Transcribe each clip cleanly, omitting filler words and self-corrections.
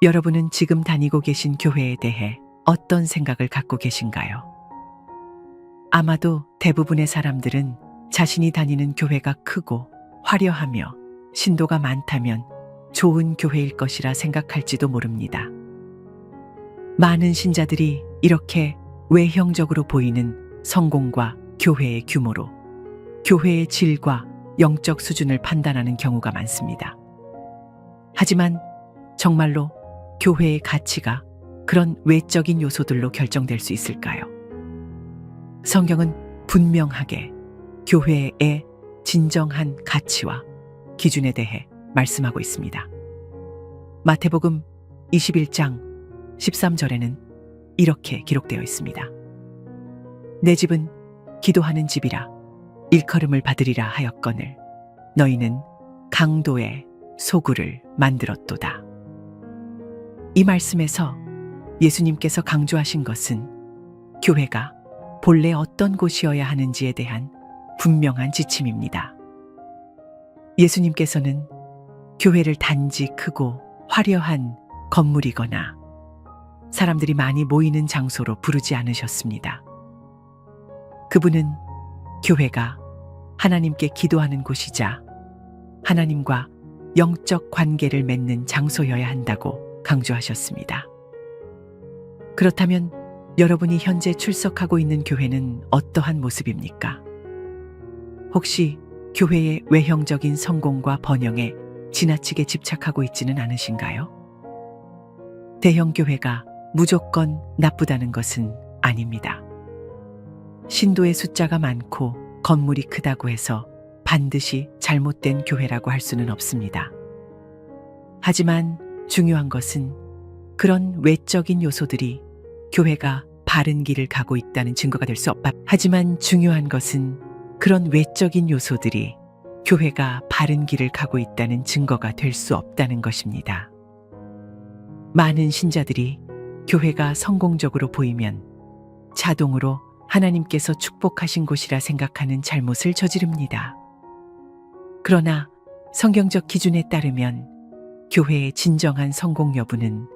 여러분은 지금 다니고 계신 교회에 대해 어떤 생각을 갖고 계신가요? 아마도 대부분의 사람들은 자신이 다니는 교회가 크고 화려하며 신도가 많다면 좋은 교회일 것이라 생각할지도 모릅니다. 많은 신자들이 이렇게 외형적으로 보이는 성공과 교회의 규모로 교회의 질과 영적 수준을 판단하는 경우가 많습니다. 하지만 정말로 교회의 가치가 그런 외적인 요소들로 결정될 수 있을까요? 성경은 분명하게 교회의 진정한 가치와 기준에 대해 말씀하고 있습니다. 마태복음 21장 13절에는 이렇게 기록되어 있습니다. 내 집은 기도하는 집이라 일컬음을 받으리라 하였거늘 너희는 강도의 소굴을 만들었도다. 이 말씀에서 예수님께서 강조하신 것은 교회가 본래 어떤 곳이어야 하는지에 대한 분명한 지침입니다. 예수님께서는 교회를 단지 크고 화려한 건물이거나 사람들이 많이 모이는 장소로 부르지 않으셨습니다. 그분은 교회가 하나님께 기도하는 곳이자 하나님과 영적 관계를 맺는 장소여야 한다고 강조하셨습니다. 그렇다면 여러분이 현재 출석하고 있는 교회는 어떠한 모습입니까? 혹시 교회의 외형적인 성공과 번영에 지나치게 집착하고 있지는 않으신가요? 대형 교회가 무조건 나쁘다는 것은 아닙니다. 신도의 숫자가 많고 건물이 크다고 해서 반드시 잘못된 교회라고 할 수는 없습니다. 하지만 중요한 것은 그런 외적인 요소들이 교회가 바른 길을 가고 있다는 증거가 될 수 없다. 하지만 중요한 것은 그런 외적인 요소들이 교회가 바른 길을 가고 있다는 증거가 될 수 없다는 것입니다. 많은 신자들이 교회가 성공적으로 보이면 자동으로 하나님께서 축복하신 곳이라 생각하는 잘못을 저지릅니다. 그러나 성경적 기준에 따르면 교회의 진정한 성공 여부는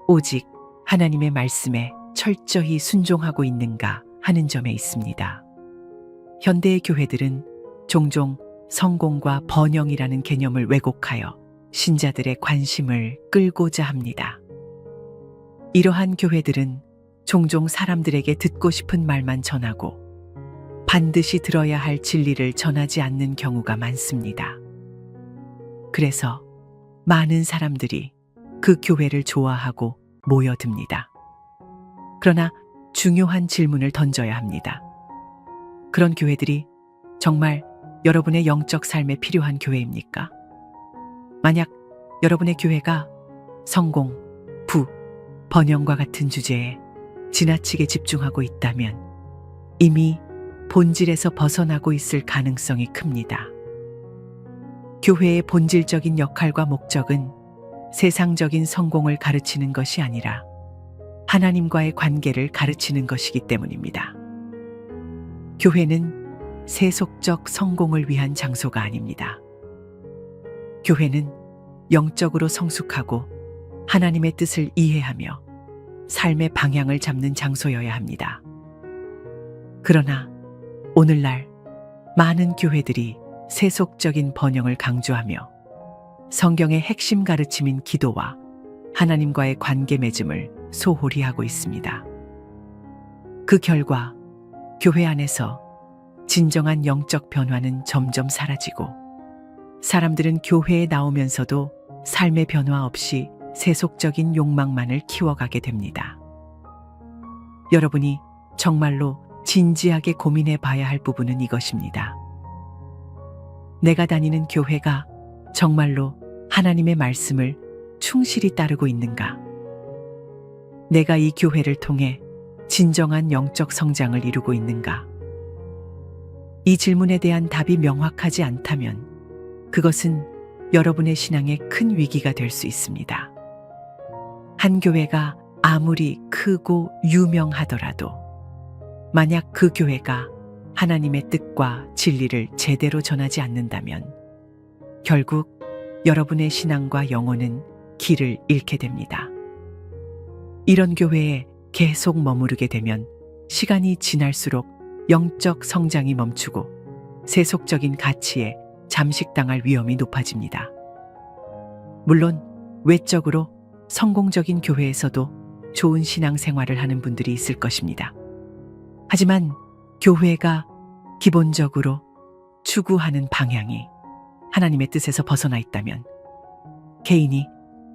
오직 하나님의 말씀에 철저히 순종하고 있는가 하는 점에 있습니다. 현대의 교회들은 종종 성공과 번영이라는 개념을 왜곡하여 신자들의 관심을 끌고자 합니다. 이러한 교회들은 종종 사람들에게 듣고 싶은 말만 전하고 반드시 들어야 할 진리를 전하지 않는 경우가 많습니다. 그래서 많은 사람들이 그 교회를 좋아하고 모여듭니다. 그러나 중요한 질문을 던져야 합니다. 그런 교회들이 정말 여러분의 영적 삶에 필요한 교회입니까? 만약 여러분의 교회가 성공, 부, 번영과 같은 주제에 지나치게 집중하고 있다면 이미 본질에서 벗어나고 있을 가능성이 큽니다. 교회의 본질적인 역할과 목적은 세상적인 성공을 가르치는 것이 아니라 하나님과의 관계를 가르치는 것이기 때문입니다. 교회는 세속적 성공을 위한 장소가 아닙니다. 교회는 영적으로 성숙하고 하나님의 뜻을 이해하며 삶의 방향을 잡는 장소여야 합니다. 그러나 오늘날 많은 교회들이 세속적인 번영을 강조하며 성경의 핵심 가르침인 기도와 하나님과의 관계 맺음을 소홀히 하고 있습니다. 그 결과 교회 안에서 진정한 영적 변화는 점점 사라지고 사람들은 교회에 나오면서도 삶의 변화 없이 세속적인 욕망만을 키워가게 됩니다. 여러분이 정말로 진지하게 고민해 봐야 할 부분은 이것입니다. 내가 다니는 교회가 정말로 하나님의 말씀을 충실히 따르고 있는가? 내가 이 교회를 통해 진정한 영적 성장을 이루고 있는가? 이 질문에 대한 답이 명확하지 않다면 그것은 여러분의 신앙에 큰 위기가 될 수 있습니다. 한 교회가 아무리 크고 유명하더라도 만약 그 교회가 하나님의 뜻과 진리를 제대로 전하지 않는다면 결국 여러분의 신앙과 영혼은 길을 잃게 됩니다. 이런 교회에 계속 머무르게 되면 시간이 지날수록 영적 성장이 멈추고 세속적인 가치에 잠식당할 위험이 높아집니다. 물론 외적으로 성공적인 교회에서도 좋은 신앙생활을 하는 분들이 있을 것입니다. 하지만 교회가 기본적으로 추구하는 방향이 하나님의 뜻에서 벗어나 있다면 개인이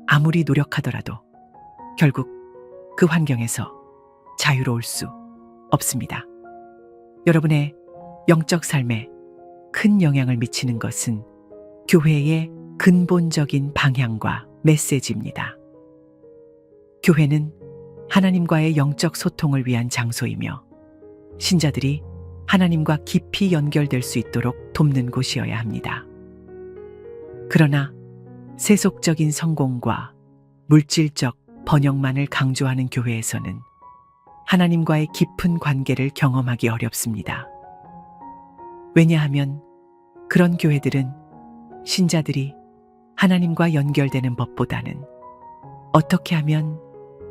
아무리 노력하더라도 결국 그 환경에서 자유로울 수 없습니다. 여러분의 영적 삶에 큰 영향을 미치는 것은 교회의 근본적인 방향과 메시지입니다. 교회는 하나님과의 영적 소통을 위한 장소이며 신자들이 하나님과 깊이 연결될 수 있도록 돕는 곳이어야 합니다. 그러나 세속적인 성공과 물질적 번영만을 강조하는 교회에서는 하나님과의 깊은 관계를 경험하기 어렵습니다. 왜냐하면 그런 교회들은 신자들이 하나님과 연결되는 법보다는 어떻게 하면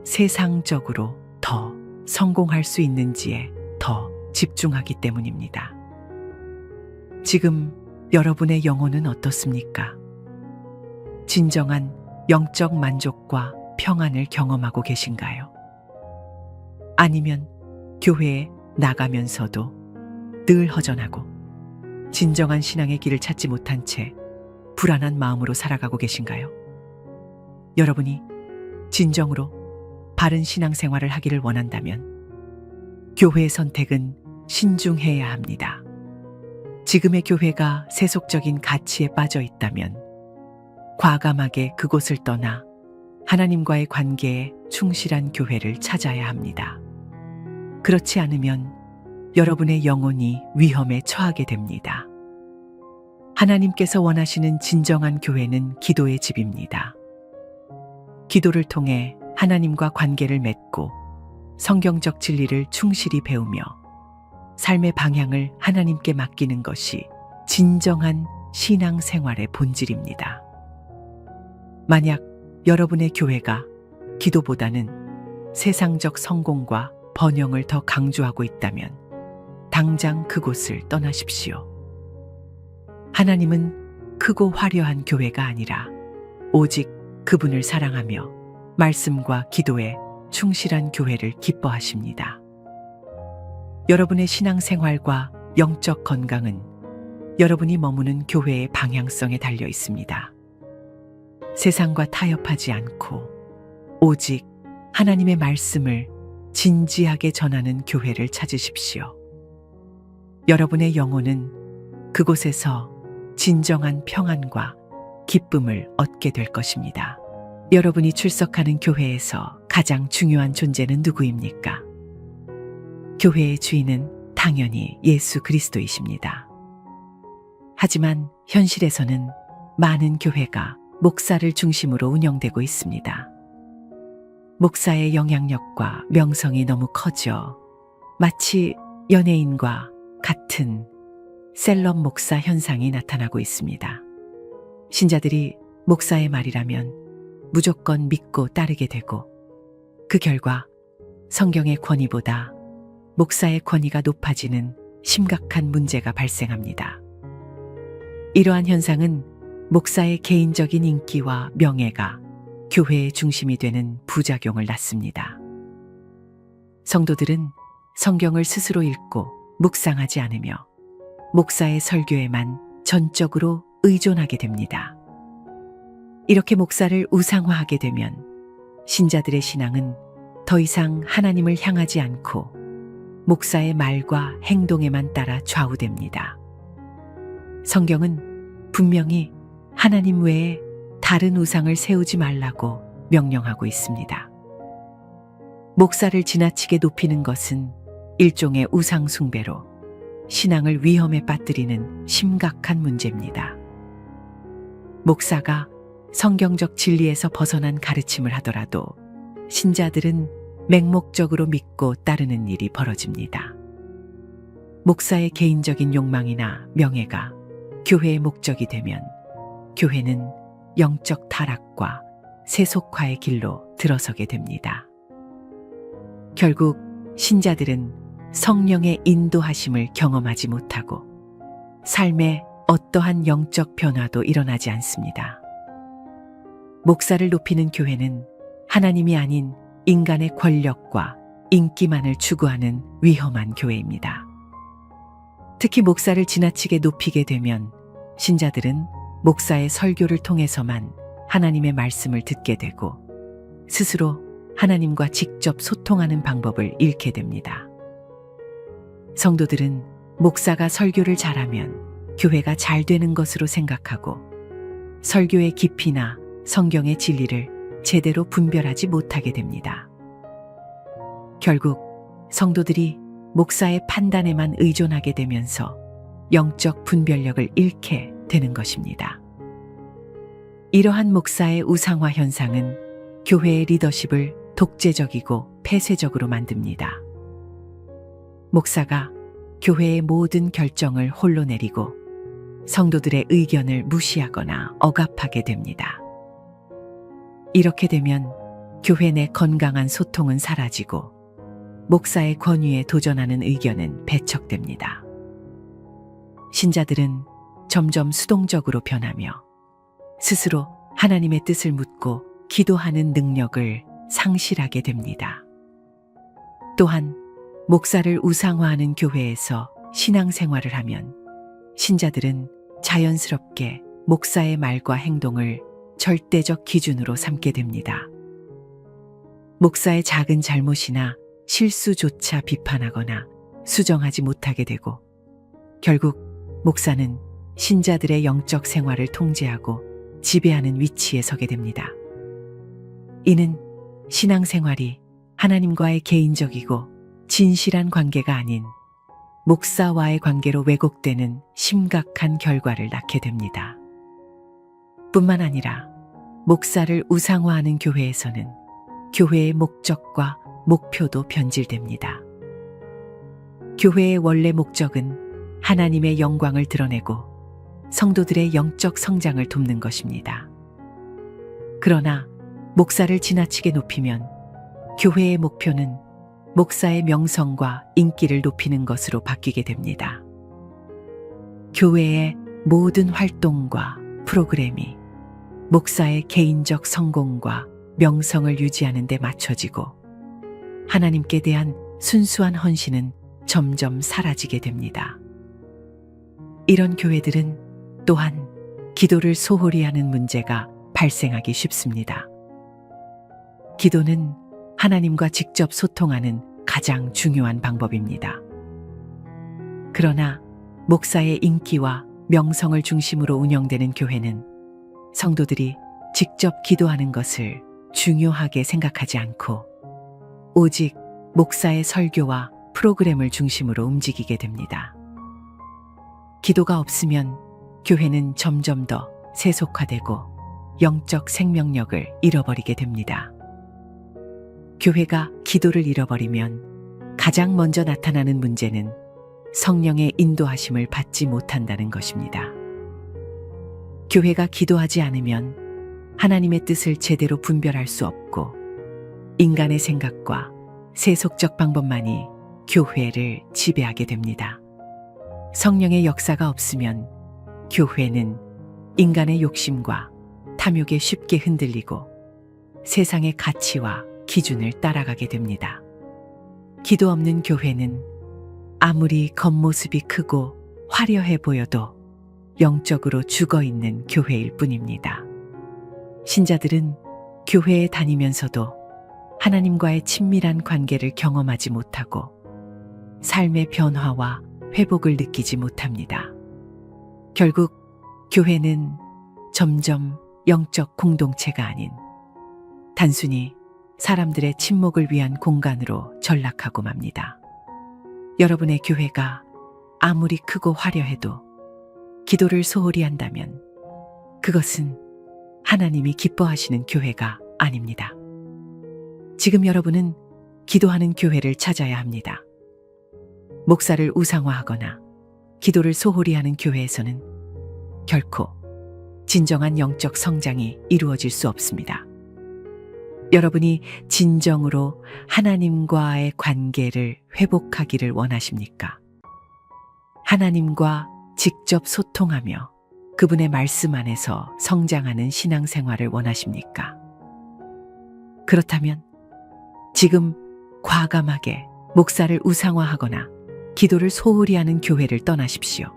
세상적으로 더 성공할 수 있는지에 더 집중하기 때문입니다. 지금 여러분의 영혼은 어떻습니까? 진정한 영적 만족과 평안을 경험하고 계신가요? 아니면 교회에 나가면서도 늘 허전하고 진정한 신앙의 길을 찾지 못한 채 불안한 마음으로 살아가고 계신가요? 여러분이 진정으로 바른 신앙생활을 하기를 원한다면 교회의 선택은 신중해야 합니다. 지금의 교회가 세속적인 가치에 빠져 있다면 과감하게 그곳을 떠나 하나님과의 관계에 충실한 교회를 찾아야 합니다. 그렇지 않으면 여러분의 영혼이 위험에 처하게 됩니다. 하나님께서 원하시는 진정한 교회는 기도의 집입니다. 기도를 통해 하나님과 관계를 맺고 성경적 진리를 충실히 배우며 삶의 방향을 하나님께 맡기는 것이 진정한 신앙생활의 본질입니다. 만약 여러분의 교회가 기도보다는 세상적 성공과 번영을 더 강조하고 있다면 당장 그곳을 떠나십시오. 하나님은 크고 화려한 교회가 아니라 오직 그분을 사랑하며 말씀과 기도에 충실한 교회를 기뻐하십니다. 여러분의 신앙생활과 영적 건강은 여러분이 머무는 교회의 방향성에 달려 있습니다. 세상과 타협하지 않고 오직 하나님의 말씀을 진지하게 전하는 교회를 찾으십시오. 여러분의 영혼은 그곳에서 진정한 평안과 기쁨을 얻게 될 것입니다. 여러분이 출석하는 교회에서 가장 중요한 존재는 누구입니까? 교회의 주인은 당연히 예수 그리스도이십니다. 하지만 현실에서는 많은 교회가 목사를 중심으로 운영되고 있습니다. 목사의 영향력과 명성이 너무 커져 마치 연예인과 같은 셀럽 목사 현상이 나타나고 있습니다. 신자들이 목사의 말이라면 무조건 믿고 따르게 되고 그 결과 성경의 권위보다 목사의 권위가 높아지는 심각한 문제가 발생합니다. 이러한 현상은 목사의 개인적인 인기와 명예가 교회의 중심이 되는 부작용을 낳습니다. 성도들은 성경을 스스로 읽고 묵상하지 않으며 목사의 설교에만 전적으로 의존하게 됩니다. 이렇게 목사를 우상화하게 되면 신자들의 신앙은 더 이상 하나님을 향하지 않고 목사의 말과 행동에만 따라 좌우됩니다. 성경은 분명히 하나님 외에 다른 우상을 세우지 말라고 명령하고 있습니다. 목사를 지나치게 높이는 것은 일종의 우상 숭배로 신앙을 위험에 빠뜨리는 심각한 문제입니다. 목사가 성경적 진리에서 벗어난 가르침을 하더라도 신자들은 맹목적으로 믿고 따르는 일이 벌어집니다. 목사의 개인적인 욕망이나 명예가 교회의 목적이 되면 교회는 영적 타락과 세속화의 길로 들어서게 됩니다. 결국 신자들은 성령의 인도하심을 경험하지 못하고 삶에 어떠한 영적 변화도 일어나지 않습니다. 목사를 높이는 교회는 하나님이 아닌 인간의 권력과 인기만을 추구하는 위험한 교회입니다. 특히 목사를 지나치게 높이게 되면 신자들은 목사의 설교를 통해서만 하나님의 말씀을 듣게 되고 스스로 하나님과 직접 소통하는 방법을 잃게 됩니다. 성도들은 목사가 설교를 잘하면 교회가 잘 되는 것으로 생각하고 설교의 깊이나 성경의 진리를 제대로 분별하지 못하게 됩니다. 결국 성도들이 목사의 판단에만 의존하게 되면서 영적 분별력을 잃게 되는 것입니다. 이러한 목사의 우상화 현상은 교회의 리더십을 독재적이고 폐쇄적으로 만듭니다. 목사가 교회의 모든 결정을 홀로 내리고 성도들의 의견을 무시하거나 억압하게 됩니다. 이렇게 되면 교회 내 건강한 소통은 사라지고 목사의 권위에 도전하는 의견은 배척됩니다. 신자들은 점점 수동적으로 변하며 스스로 하나님의 뜻을 묻고 기도하는 능력을 상실하게 됩니다. 또한 목사를 우상화하는 교회에서 신앙생활을 하면 신자들은 자연스럽게 목사의 말과 행동을 절대적 기준으로 삼게 됩니다. 목사의 작은 잘못이나 실수조차 비판하거나 수정하지 못하게 되고 결국 목사는 신자들의 영적 생활을 통제하고 지배하는 위치에 서게 됩니다. 이는 신앙생활이 하나님과의 개인적이고 진실한 관계가 아닌 목사와의 관계로 왜곡되는 심각한 결과를 낳게 됩니다. 뿐만 아니라 목사를 우상화하는 교회에서는 교회의 목적과 목표도 변질됩니다. 교회의 원래 목적은 하나님의 영광을 드러내고 성도들의 영적 성장을 돕는 것입니다. 그러나 목사를 지나치게 높이면 교회의 목표는 목사의 명성과 인기를 높이는 것으로 바뀌게 됩니다. 교회의 모든 활동과 프로그램이 목사의 개인적 성공과 명성을 유지하는 데 맞춰지고 하나님께 대한 순수한 헌신은 점점 사라지게 됩니다. 이런 교회들은 또한 기도를 소홀히 하는 문제가 발생하기 쉽습니다. 기도는 하나님과 직접 소통하는 가장 중요한 방법입니다. 그러나 목사의 인기와 명성을 중심으로 운영되는 교회는 성도들이 직접 기도하는 것을 중요하게 생각하지 않고 오직 목사의 설교와 프로그램을 중심으로 움직이게 됩니다. 기도가 없으면 교회는 점점 더 세속화되고 영적 생명력을 잃어버리게 됩니다. 교회가 기도를 잃어버리면 가장 먼저 나타나는 문제는 성령의 인도하심을 받지 못한다는 것입니다. 교회가 기도하지 않으면 하나님의 뜻을 제대로 분별할 수 없고 인간의 생각과 세속적 방법만이 교회를 지배하게 됩니다. 성령의 역사가 없으면 교회는 인간의 욕심과 탐욕에 쉽게 흔들리고 세상의 가치와 기준을 따라가게 됩니다. 기도 없는 교회는 아무리 겉모습이 크고 화려해 보여도 영적으로 죽어있는 교회일 뿐입니다. 신자들은 교회에 다니면서도 하나님과의 친밀한 관계를 경험하지 못하고 삶의 변화와 회복을 느끼지 못합니다. 결국 교회는 점점 영적 공동체가 아닌 단순히 사람들의 친목을 위한 공간으로 전락하고 맙니다. 여러분의 교회가 아무리 크고 화려해도 기도를 소홀히 한다면 그것은 하나님이 기뻐하시는 교회가 아닙니다. 지금 여러분은 기도하는 교회를 찾아야 합니다. 목사를 우상화하거나 기도를 소홀히 하는 교회에서는 결코 진정한 영적 성장이 이루어질 수 없습니다. 여러분이 진정으로 하나님과의 관계를 회복하기를 원하십니까? 하나님과 직접 소통하며 그분의 말씀 안에서 성장하는 신앙생활을 원하십니까? 그렇다면 지금 과감하게 목사를 우상화하거나 기도를 소홀히 하는 교회를 떠나십시오.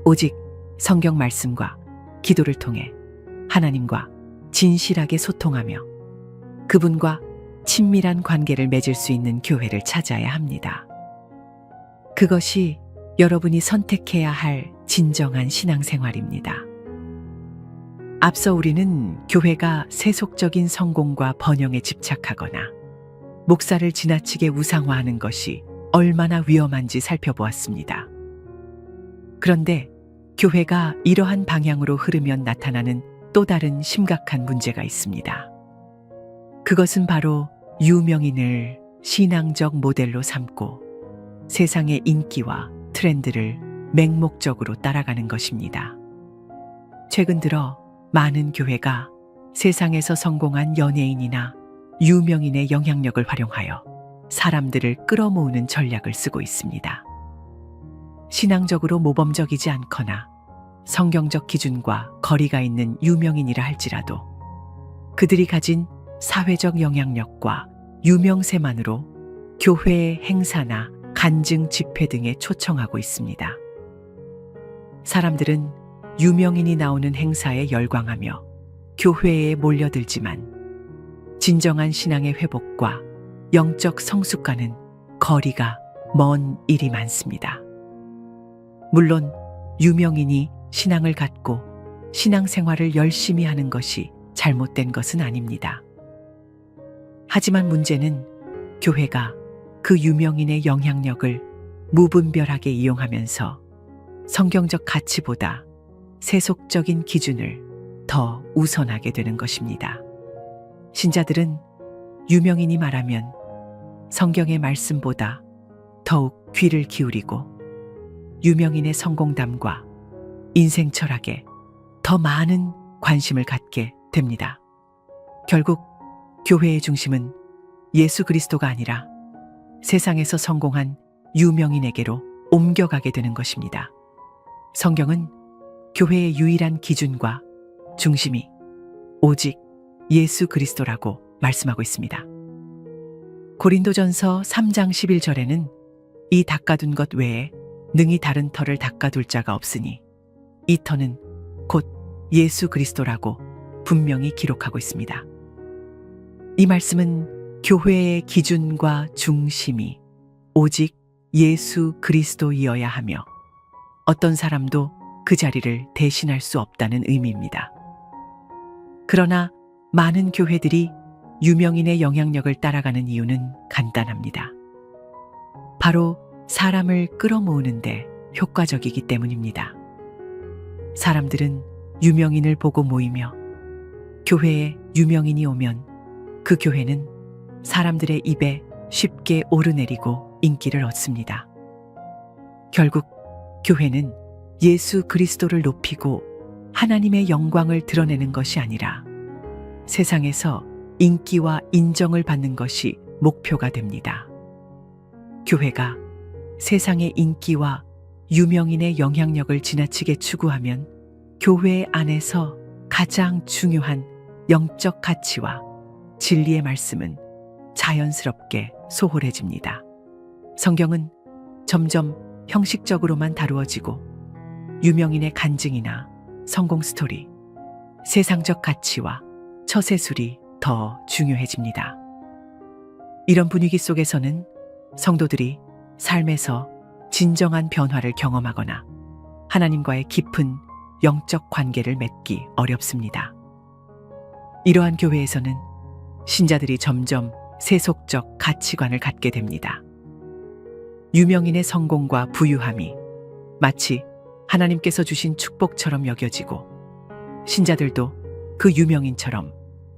오직 성경 말씀과 기도를 통해 하나님과 진실하게 소통하며 그분과 친밀한 관계를 맺을 수 있는 교회를 찾아야 합니다. 그것이 여러분이 선택해야 할 진정한 신앙생활입니다. 앞서 우리는 교회가 세속적인 성공과 번영에 집착하거나 목사를 지나치게 우상화하는 것이 얼마나 위험한지 살펴보았습니다. 그런데 교회가 이러한 방향으로 흐르면 나타나는 또 다른 심각한 문제가 있습니다. 그것은 바로 유명인을 신앙적 모델로 삼고 세상의 인기와 트렌드를 맹목적으로 따라가는 것입니다. 최근 들어 많은 교회가 세상에서 성공한 연예인이나 유명인의 영향력을 활용하여 사람들을 끌어모으는 전략을 쓰고 있습니다. 신앙적으로 모범적이지 않거나 성경적 기준과 거리가 있는 유명인이라 할지라도 그들이 가진 사회적 영향력과 유명세만으로 교회의 행사나 간증 집회 등에 초청하고 있습니다. 사람들은 유명인이 나오는 행사에 열광하며 교회에 몰려들지만 진정한 신앙의 회복과 영적 성숙과는 거리가 먼 일이 많습니다. 물론 유명인이 신앙을 갖고 신앙생활을 열심히 하는 것이 잘못된 것은 아닙니다. 하지만 문제는 교회가 그 유명인의 영향력을 무분별하게 이용하면서 성경적 가치보다 세속적인 기준을 더 우선하게 되는 것입니다. 신자들은 유명인이 말하면 성경의 말씀보다 더욱 귀를 기울이고 유명인의 성공담과 인생 철학에 더 많은 관심을 갖게 됩니다. 결국 교회의 중심은 예수 그리스도가 아니라 세상에서 성공한 유명인에게로 옮겨가게 되는 것입니다. 성경은 교회의 유일한 기준과 중심이 오직 예수 그리스도라고 말씀하고 있습니다. 고린도전서 3장 11절에는 이 닦아둔 것 외에 능히 다른 터를 닦아둘 자가 없으니 이 터는 곧 예수 그리스도라고 분명히 기록하고 있습니다. 이 말씀은 교회의 기준과 중심이 오직 예수 그리스도이어야 하며 어떤 사람도 그 자리를 대신할 수 없다는 의미입니다. 그러나 많은 교회들이 유명인의 영향력을 따라가는 이유는 간단합니다. 바로 사람을 끌어모으는데 효과적이기 때문입니다. 사람들은 유명인을 보고 모이며 교회에 유명인이 오면 그 교회는 사람들의 입에 쉽게 오르내리고 인기를 얻습니다. 결국 교회는 예수 그리스도를 높이고 하나님의 영광을 드러내는 것이 아니라 세상에서 인기와 인정을 받는 것이 목표가 됩니다. 교회가 세상의 인기와 유명인의 영향력을 지나치게 추구하면 교회 안에서 가장 중요한 영적 가치와 진리의 말씀은 자연스럽게 소홀해집니다. 성경은 점점 형식적으로만 다루어지고 유명인의 간증이나 성공 스토리, 세상적 가치와 처세술이 더 중요해집니다. 이런 분위기 속에서는 성도들이 삶에서 진정한 변화를 경험하거나 하나님과의 깊은 영적 관계를 맺기 어렵습니다. 이러한 교회에서는 신자들이 점점 세속적 가치관을 갖게 됩니다. 유명인의 성공과 부유함이 마치 하나님께서 주신 축복처럼 여겨지고 신자들도 그 유명인처럼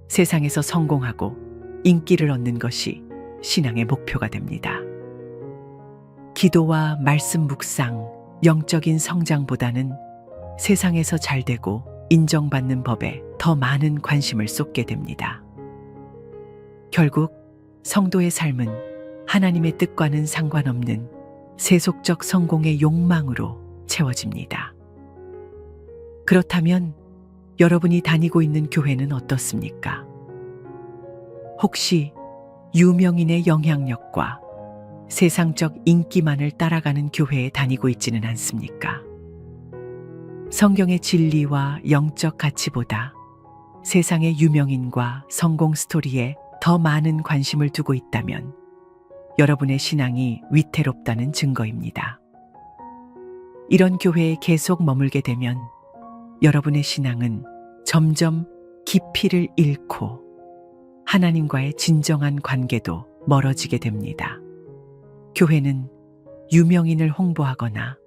세상에서 성공하고 인기를 얻는 것이 신앙의 목표가 됩니다. 기도와 말씀 묵상, 영적인 성장보다는 세상에서 잘되고 인정받는 법에 더 많은 관심을 쏟게 됩니다. 결국 성도의 삶은 하나님의 뜻과는 상관없는 세속적 성공의 욕망으로 채워집니다. 그렇다면 여러분이 다니고 있는 교회는 어떻습니까? 혹시 유명인의 영향력과 세상적 인기만을 따라가는 교회에 다니고 있지는 않습니까? 성경의 진리와 영적 가치보다 세상의 유명인과 성공 스토리에 더 많은 관심을 두고 있다면 여러분의 신앙이 위태롭다는 증거입니다. 이런 교회에 계속 머물게 되면 여러분의 신앙은 점점 깊이를 잃고 하나님과의 진정한 관계도 멀어지게 됩니다. 교회는 유명인을 홍보하거나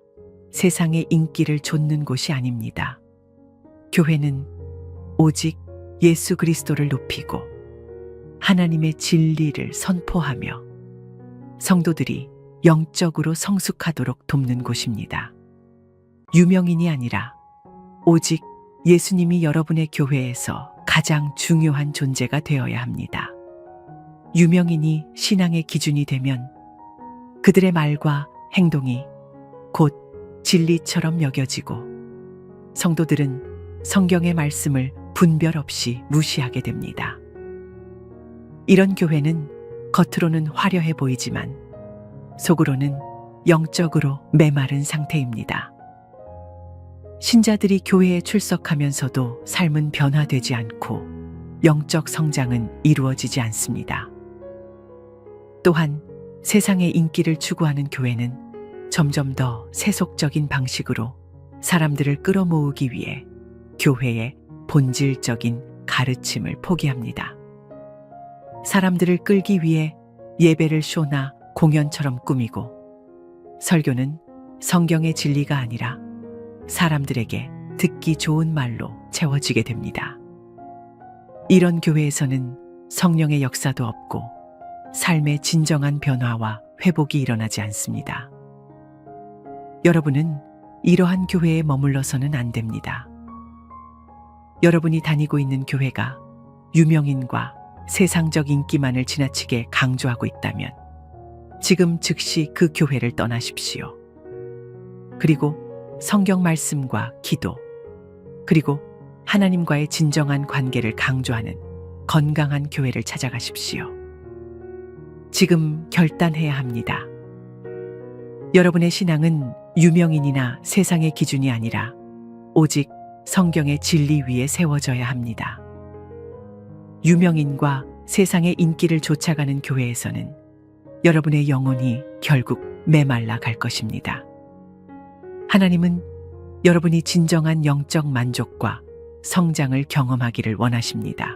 세상의 인기를 좇는 곳이 아닙니다. 교회는 오직 예수 그리스도를 높이고 하나님의 진리를 선포하며 성도들이 영적으로 성숙하도록 돕는 곳입니다. 유명인이 아니라 오직 예수님이 여러분의 교회에서 가장 중요한 존재가 되어야 합니다. 유명인이 신앙의 기준이 되면 그들의 말과 행동이 곧 진리처럼 여겨지고 성도들은 성경의 말씀을 분별 없이 무시하게 됩니다. 이런 교회는 겉으로는 화려해 보이지만 속으로는 영적으로 메마른 상태입니다. 신자들이 교회에 출석하면서도 삶은 변화되지 않고 영적 성장은 이루어지지 않습니다. 또한 세상의 인기를 추구하는 교회는 점점 더 세속적인 방식으로 사람들을 끌어모으기 위해 교회의 본질적인 가르침을 포기합니다. 사람들을 끌기 위해 예배를 쇼나 공연처럼 꾸미고 설교는 성경의 진리가 아니라 사람들에게 듣기 좋은 말로 채워지게 됩니다. 이런 교회에서는 성령의 역사도 없고 삶의 진정한 변화와 회복이 일어나지 않습니다. 여러분은 이러한 교회에 머물러서는 안 됩니다. 여러분이 다니고 있는 교회가 유명인과 세상적 인기만을 지나치게 강조하고 있다면 지금 즉시 그 교회를 떠나십시오. 그리고 성경 말씀과 기도, 그리고 하나님과의 진정한 관계를 강조하는 건강한 교회를 찾아가십시오. 지금 결단해야 합니다. 여러분의 신앙은 유명인이나 세상의 기준이 아니라 오직 성경의 진리 위에 세워져야 합니다. 유명인과 세상의 인기를 쫓아가는 교회에서는 여러분의 영혼이 결국 메말라 갈 것입니다. 하나님은 여러분이 진정한 영적 만족과 성장을 경험하기를 원하십니다.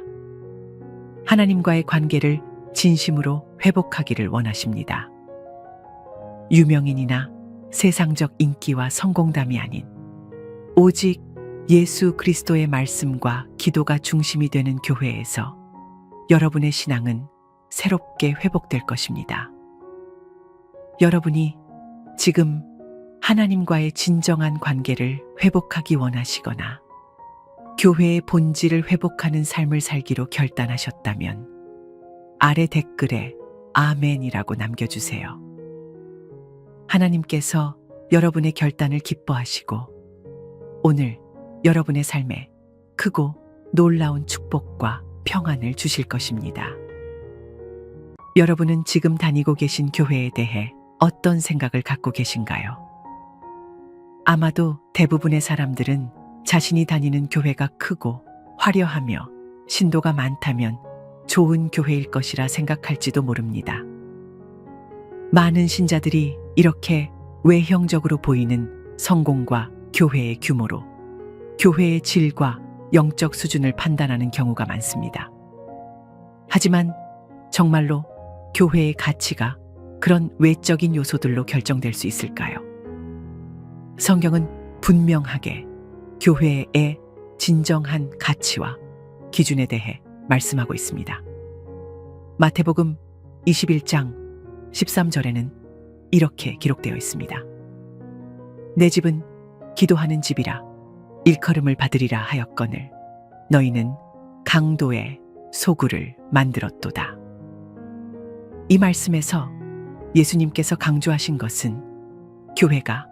하나님과의 관계를 진심으로 회복하기를 원하십니다. 유명인이나 세상적 인기와 성공담이 아닌 오직 예수 그리스도의 말씀과 기도가 중심이 되는 교회에서 여러분의 신앙은 새롭게 회복될 것입니다. 여러분이 지금 하나님과의 진정한 관계를 회복하기 원하시거나 교회의 본질을 회복하는 삶을 살기로 결단하셨다면 아래 댓글에 아멘이라고 남겨주세요. 하나님께서 여러분의 결단을 기뻐하시고 오늘 여러분의 삶에 크고 놀라운 축복과 평안을 주실 것입니다. 여러분은 지금 다니고 계신 교회에 대해 어떤 생각을 갖고 계신가요? 아마도 대부분의 사람들은 자신이 다니는 교회가 크고 화려하며 신도가 많다면 좋은 교회일 것이라 생각할지도 모릅니다. 많은 신자들이 이렇게 외형적으로 보이는 성공과 교회의 규모로 교회의 질과 영적 수준을 판단하는 경우가 많습니다. 하지만 정말로 교회의 가치가 그런 외적인 요소들로 결정될 수 있을까요? 성경은 분명하게 교회의 진정한 가치와 기준에 대해 말씀하고 있습니다. 마태복음 21장 13절에는 이렇게 기록되어 있습니다. 내 집은 기도하는 집이라 일컬음을 받으리라 하였거늘 너희는 강도의 소굴을 만들었도다. 이 말씀에서 예수님께서 강조하신 것은 교회가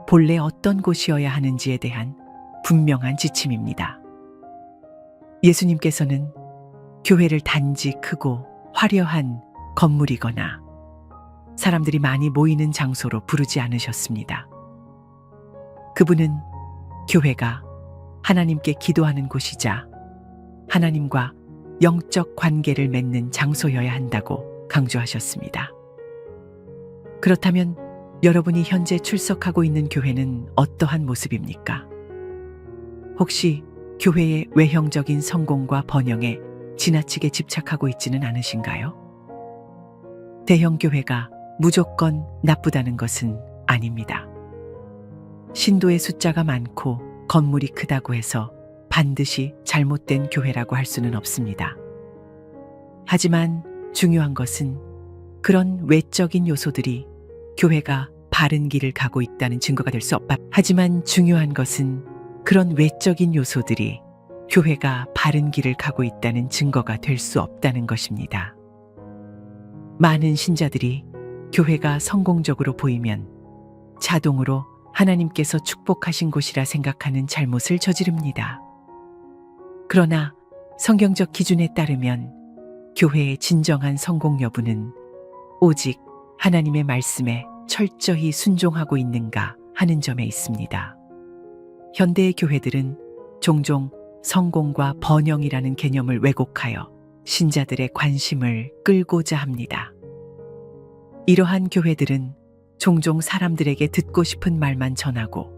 본래 어떤 곳이어야 하는지에 대한 분명한 지침입니다. 예수님께서는 교회를 단지 크고 화려한 건물이거나 사람들이 많이 모이는 장소로 부르지 않으셨습니다. 그분은 교회가 하나님께 기도하는 곳이자 하나님과 영적 관계를 맺는 장소여야 한다고 강조하셨습니다. 그렇다면 여러분이 현재 출석하고 있는 교회는 어떠한 모습입니까? 혹시 교회의 외형적인 성공과 번영에 지나치게 집착하고 있지는 않으신가요? 대형 교회가 무조건 나쁘다는 것은 아닙니다. 신도의 숫자가 많고 건물이 크다고 해서 반드시 잘못된 교회라고 할 수는 없습니다. 하지만 중요한 것은 그런 외적인 요소들이 교회가 바른 길을 가고 있다는 증거가 될 수 없다. 하지만 중요한 것은 그런 외적인 요소들이 교회가 바른 길을 가고 있다는 증거가 될 수 없다는 것입니다. 많은 신자들이 교회가 성공적으로 보이면 자동으로 하나님께서 축복하신 곳이라 생각하는 잘못을 저지릅니다. 그러나 성경적 기준에 따르면 교회의 진정한 성공 여부는 오직 하나님의 말씀에 철저히 순종하고 있는가 하는 점에 있습니다. 현대의 교회들은 종종 성공과 번영이라는 개념을 왜곡하여 신자들의 관심을 끌고자 합니다. 이러한 교회들은 종종 사람들에게 듣고 싶은 말만 전하고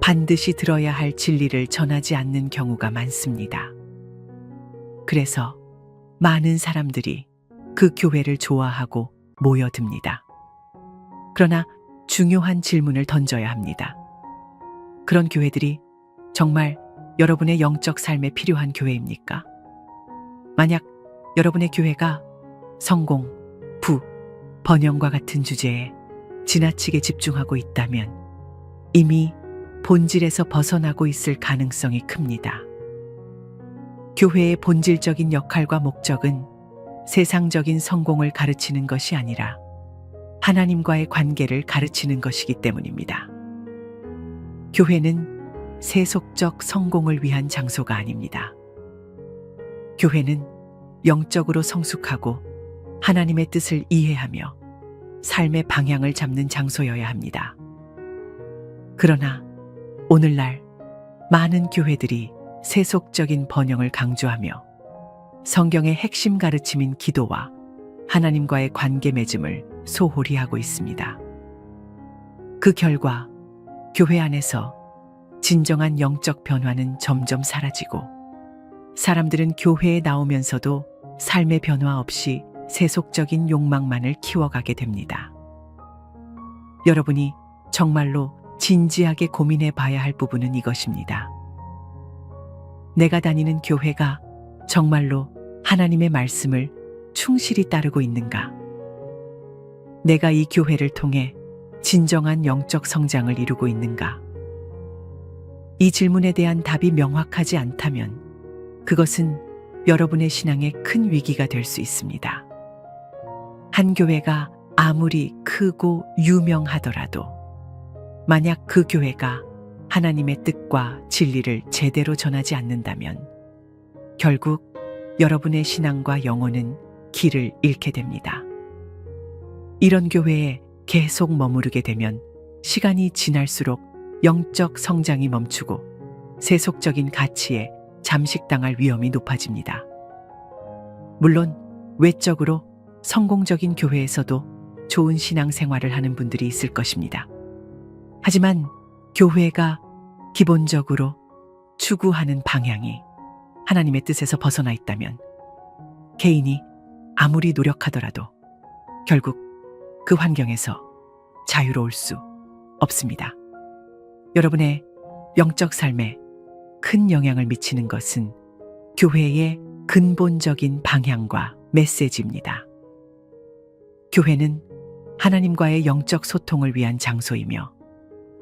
반드시 들어야 할 진리를 전하지 않는 경우가 많습니다. 그래서 많은 사람들이 그 교회를 좋아하고 모여듭니다. 그러나 중요한 질문을 던져야 합니다. 그런 교회들이 정말 여러분의 영적 삶에 필요한 교회입니까? 만약 여러분의 교회가 성공, 부, 번영과 같은 주제에 지나치게 집중하고 있다면 이미 본질에서 벗어나고 있을 가능성이 큽니다. 교회의 본질적인 역할과 목적은 세상적인 성공을 가르치는 것이 아니라 하나님과의 관계를 가르치는 것이기 때문입니다. 교회는 세속적 성공을 위한 장소가 아닙니다. 교회는 영적으로 성숙하고 하나님의 뜻을 이해하며 삶의 방향을 잡는 장소여야 합니다. 그러나 오늘날 많은 교회들이 세속적인 번영을 강조하며 성경의 핵심 가르침인 기도와 하나님과의 관계 맺음을 소홀히 하고 있습니다. 그 결과 교회 안에서 진정한 영적 변화는 점점 사라지고 사람들은 교회에 나오면서도 삶의 변화 없이 세속적인 욕망만을 키워가게 됩니다. 여러분이 정말로 진지하게 고민해 봐야 할 부분은 이것입니다. 내가 다니는 교회가 정말로 하나님의 말씀을 충실히 따르고 있는가? 내가 이 교회를 통해 진정한 영적 성장을 이루고 있는가? 이 질문에 대한 답이 명확하지 않다면 그것은 여러분의 신앙에 큰 위기가 될 수 있습니다. 한 교회가 아무리 크고 유명하더라도 만약 그 교회가 하나님의 뜻과 진리를 제대로 전하지 않는다면 결국 여러분의 신앙과 영혼은 길을 잃게 됩니다. 이런 교회에 계속 머무르게 되면 시간이 지날수록 영적 성장이 멈추고 세속적인 가치에 잠식당할 위험이 높아집니다. 물론 외적으로 성공적인 교회에서도 좋은 신앙생활을 하는 분들이 있을 것입니다. 하지만 교회가 기본적으로 추구하는 방향이 하나님의 뜻에서 벗어나 있다면 개인이 아무리 노력하더라도 결국 그 환경에서 자유로울 수 없습니다. 여러분의 영적 삶에 큰 영향을 미치는 것은 교회의 근본적인 방향과 메시지입니다. 교회는 하나님과의 영적 소통을 위한 장소이며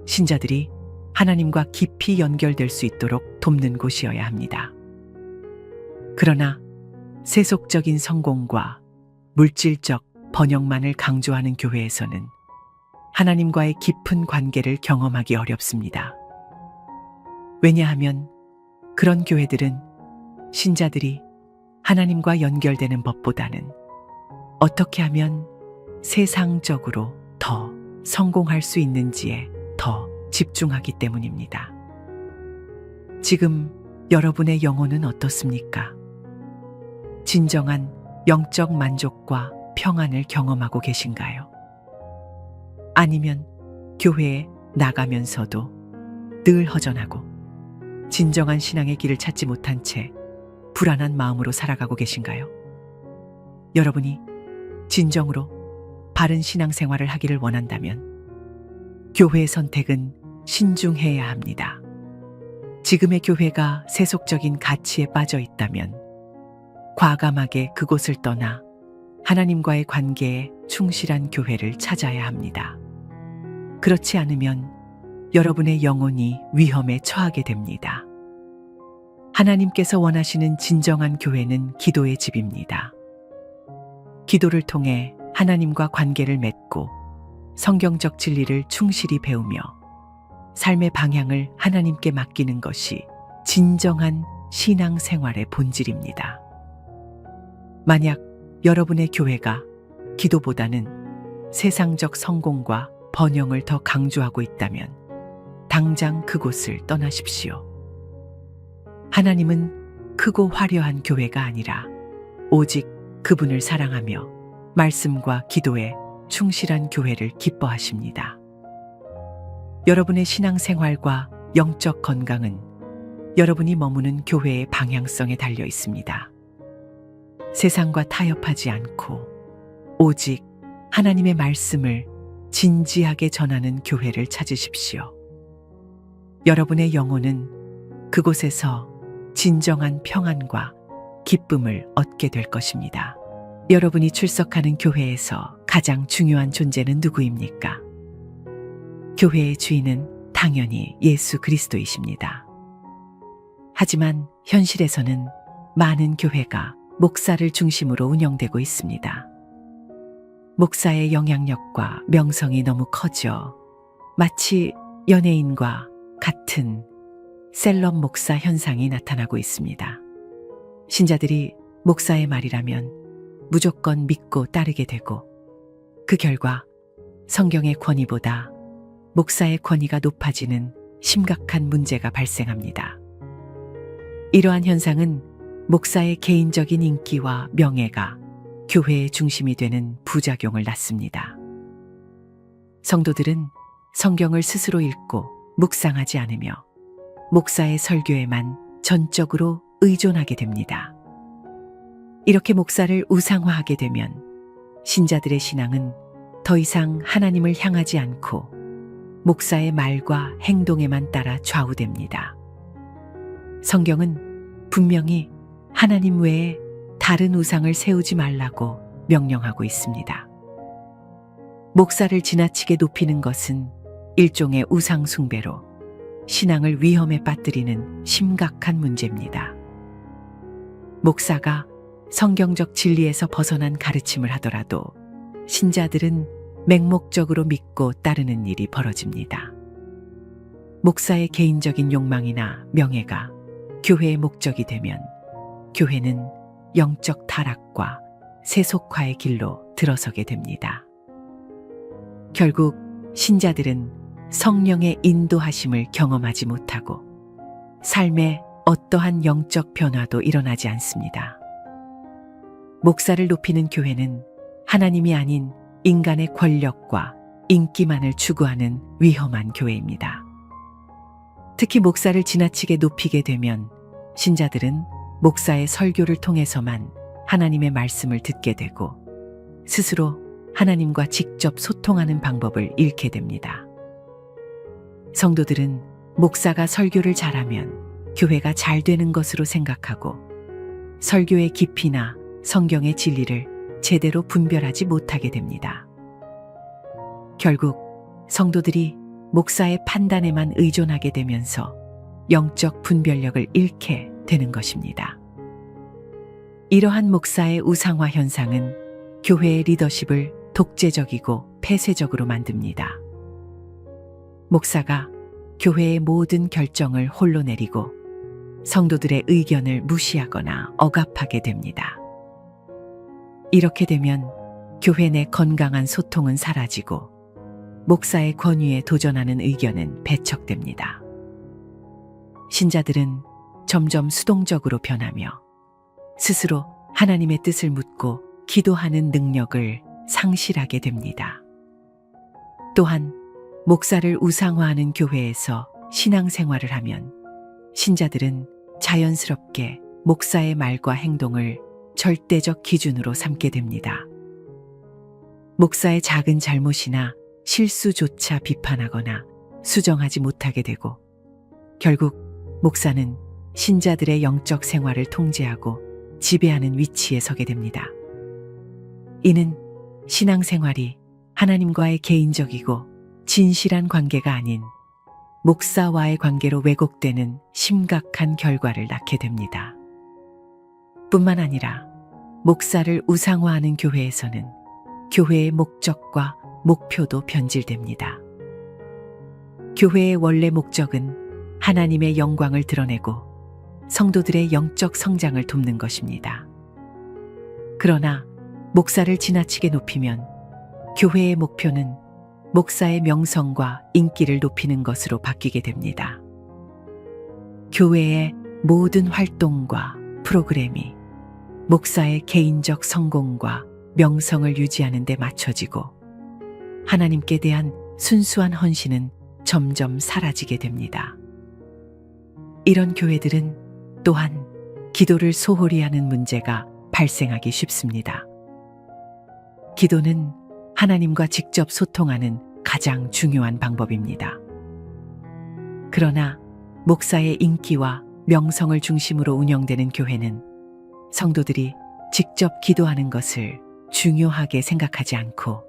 신자들이 하나님과 깊이 연결될 수 있도록 돕는 곳이어야 합니다. 그러나 세속적인 성공과 물질적 번영만을 강조하는 교회에서는 하나님과의 깊은 관계를 경험하기 어렵습니다. 왜냐하면 그런 교회들은 신자들이 하나님과 연결되는 법보다는 어떻게 하면 세상적으로 더 성공할 수 있는지에 더 집중하기 때문입니다. 지금 여러분의 영혼은 어떻습니까? 진정한 영적 만족과 평안을 경험하고 계신가요? 아니면 교회에 나가면서도 늘 허전하고 진정한 신앙의 길을 찾지 못한 채 불안한 마음으로 살아가고 계신가요? 여러분이 진정으로 바른 신앙생활을 하기를 원한다면 교회의 선택은 신중해야 합니다. 지금의 교회가 세속적인 가치에 빠져 있다면 과감하게 그곳을 떠나 하나님과의 관계에 충실한 교회를 찾아야 합니다. 그렇지 않으면 여러분의 영혼이 위험에 처하게 됩니다. 하나님께서 원하시는 진정한 교회는 기도의 집입니다. 기도를 통해 하나님과 관계를 맺고 성경적 진리를 충실히 배우며 삶의 방향을 하나님께 맡기는 것이 진정한 신앙생활의 본질입니다. 만약 여러분의 교회가 기도보다는 세상적 성공과 번영을 더 강조하고 있다면 당장 그곳을 떠나십시오. 하나님은 크고 화려한 교회가 아니라 오직 그분을 사랑하며 말씀과 기도에 충실한 교회를 기뻐하십니다. 여러분의 신앙생활과 영적 건강은 여러분이 머무는 교회의 방향성에 달려 있습니다. 세상과 타협하지 않고 오직 하나님의 말씀을 진지하게 전하는 교회를 찾으십시오. 여러분의 영혼은 그곳에서 진정한 평안과 기쁨을 얻게 될 것입니다. 여러분이 출석하는 교회에서 가장 중요한 존재는 누구입니까? 교회의 주인은 당연히 예수 그리스도이십니다. 하지만 현실에서는 많은 교회가 목사를 중심으로 운영되고 있습니다. 목사의 영향력과 명성이 너무 커져 마치 연예인과 같은 셀럽 목사 현상이 나타나고 있습니다. 신자들이 목사의 말이라면 무조건 믿고 따르게 되고 그 결과 성경의 권위보다 목사의 권위가 높아지는 심각한 문제가 발생합니다. 이러한 현상은 목사의 개인적인 인기와 명예가 교회의 중심이 되는 부작용을 낳습니다. 성도들은 성경을 스스로 읽고 묵상하지 않으며 목사의 설교에만 전적으로 의존하게 됩니다. 이렇게 목사를 우상화하게 되면 신자들의 신앙은 더 이상 하나님을 향하지 않고 목사의 말과 행동에만 따라 좌우됩니다. 성경은 분명히 하나님 외에 다른 우상을 세우지 말라고 명령하고 있습니다. 목사를 지나치게 높이는 것은 일종의 우상 숭배로 신앙을 위험에 빠뜨리는 심각한 문제입니다. 목사가 성경적 진리에서 벗어난 가르침을 하더라도 신자들은 맹목적으로 믿고 따르는 일이 벌어집니다. 목사의 개인적인 욕망이나 명예가 교회의 목적이 되면 교회는 영적 타락과 세속화의 길로 들어서게 됩니다. 결국 신자들은 성령의 인도하심을 경험하지 못하고 삶에 어떠한 영적 변화도 일어나지 않습니다. 목사를 높이는 교회는 하나님이 아닌 인간의 권력과 인기만을 추구하는 위험한 교회입니다. 특히 목사를 지나치게 높이게 되면 신자들은 목사의 설교를 통해서만 하나님의 말씀을 듣게 되고 스스로 하나님과 직접 소통하는 방법을 잃게 됩니다. 성도들은 목사가 설교를 잘하면 교회가 잘 되는 것으로 생각하고 설교의 깊이나 성경의 진리를 제대로 분별하지 못하게 됩니다. 결국 성도들이 목사의 판단에만 의존하게 되면서 영적 분별력을 잃게 되는 것입니다. 이러한 목사의 우상화 현상은 교회의 리더십을 독재적이고 폐쇄적으로 만듭니다. 목사가 교회의 모든 결정을 홀로 내리고 성도들의 의견을 무시하거나 억압하게 됩니다. 이렇게 되면 교회 내 건강한 소통은 사라지고 목사의 권위에 도전하는 의견은 배척됩니다. 신자들은 점점 수동적으로 변하며 스스로 하나님의 뜻을 묻고 기도하는 능력을 상실하게 됩니다. 또한 목사를 우상화하는 교회에서 신앙생활을 하면 신자들은 자연스럽게 목사의 말과 행동을 절대적 기준으로 삼게 됩니다. 목사의 작은 잘못이나 실수조차 비판하거나 수정하지 못하게 되고 결국 목사는 신자들의 영적 생활을 통제하고 지배하는 위치에 서게 됩니다. 이는 신앙생활이 하나님과의 개인적이고 진실한 관계가 아닌 목사와의 관계로 왜곡되는 심각한 결과를 낳게 됩니다. 뿐만 아니라 목사를 우상화하는 교회에서는 교회의 목적과 목표도 변질됩니다. 교회의 원래 목적은 하나님의 영광을 드러내고 성도들의 영적 성장을 돕는 것입니다. 그러나 목사를 지나치게 높이면 교회의 목표는 목사의 명성과 인기를 높이는 것으로 바뀌게 됩니다. 교회의 모든 활동과 프로그램이 목사의 개인적 성공과 명성을 유지하는 데 맞춰지고 하나님께 대한 순수한 헌신은 점점 사라지게 됩니다. 이런 교회들은 또한 기도를 소홀히 하는 문제가 발생하기 쉽습니다. 기도는 하나님과 직접 소통하는 가장 중요한 방법입니다. 그러나 목사의 인기와 명성을 중심으로 운영되는 교회는 성도들이 직접 기도하는 것을 중요하게 생각하지 않고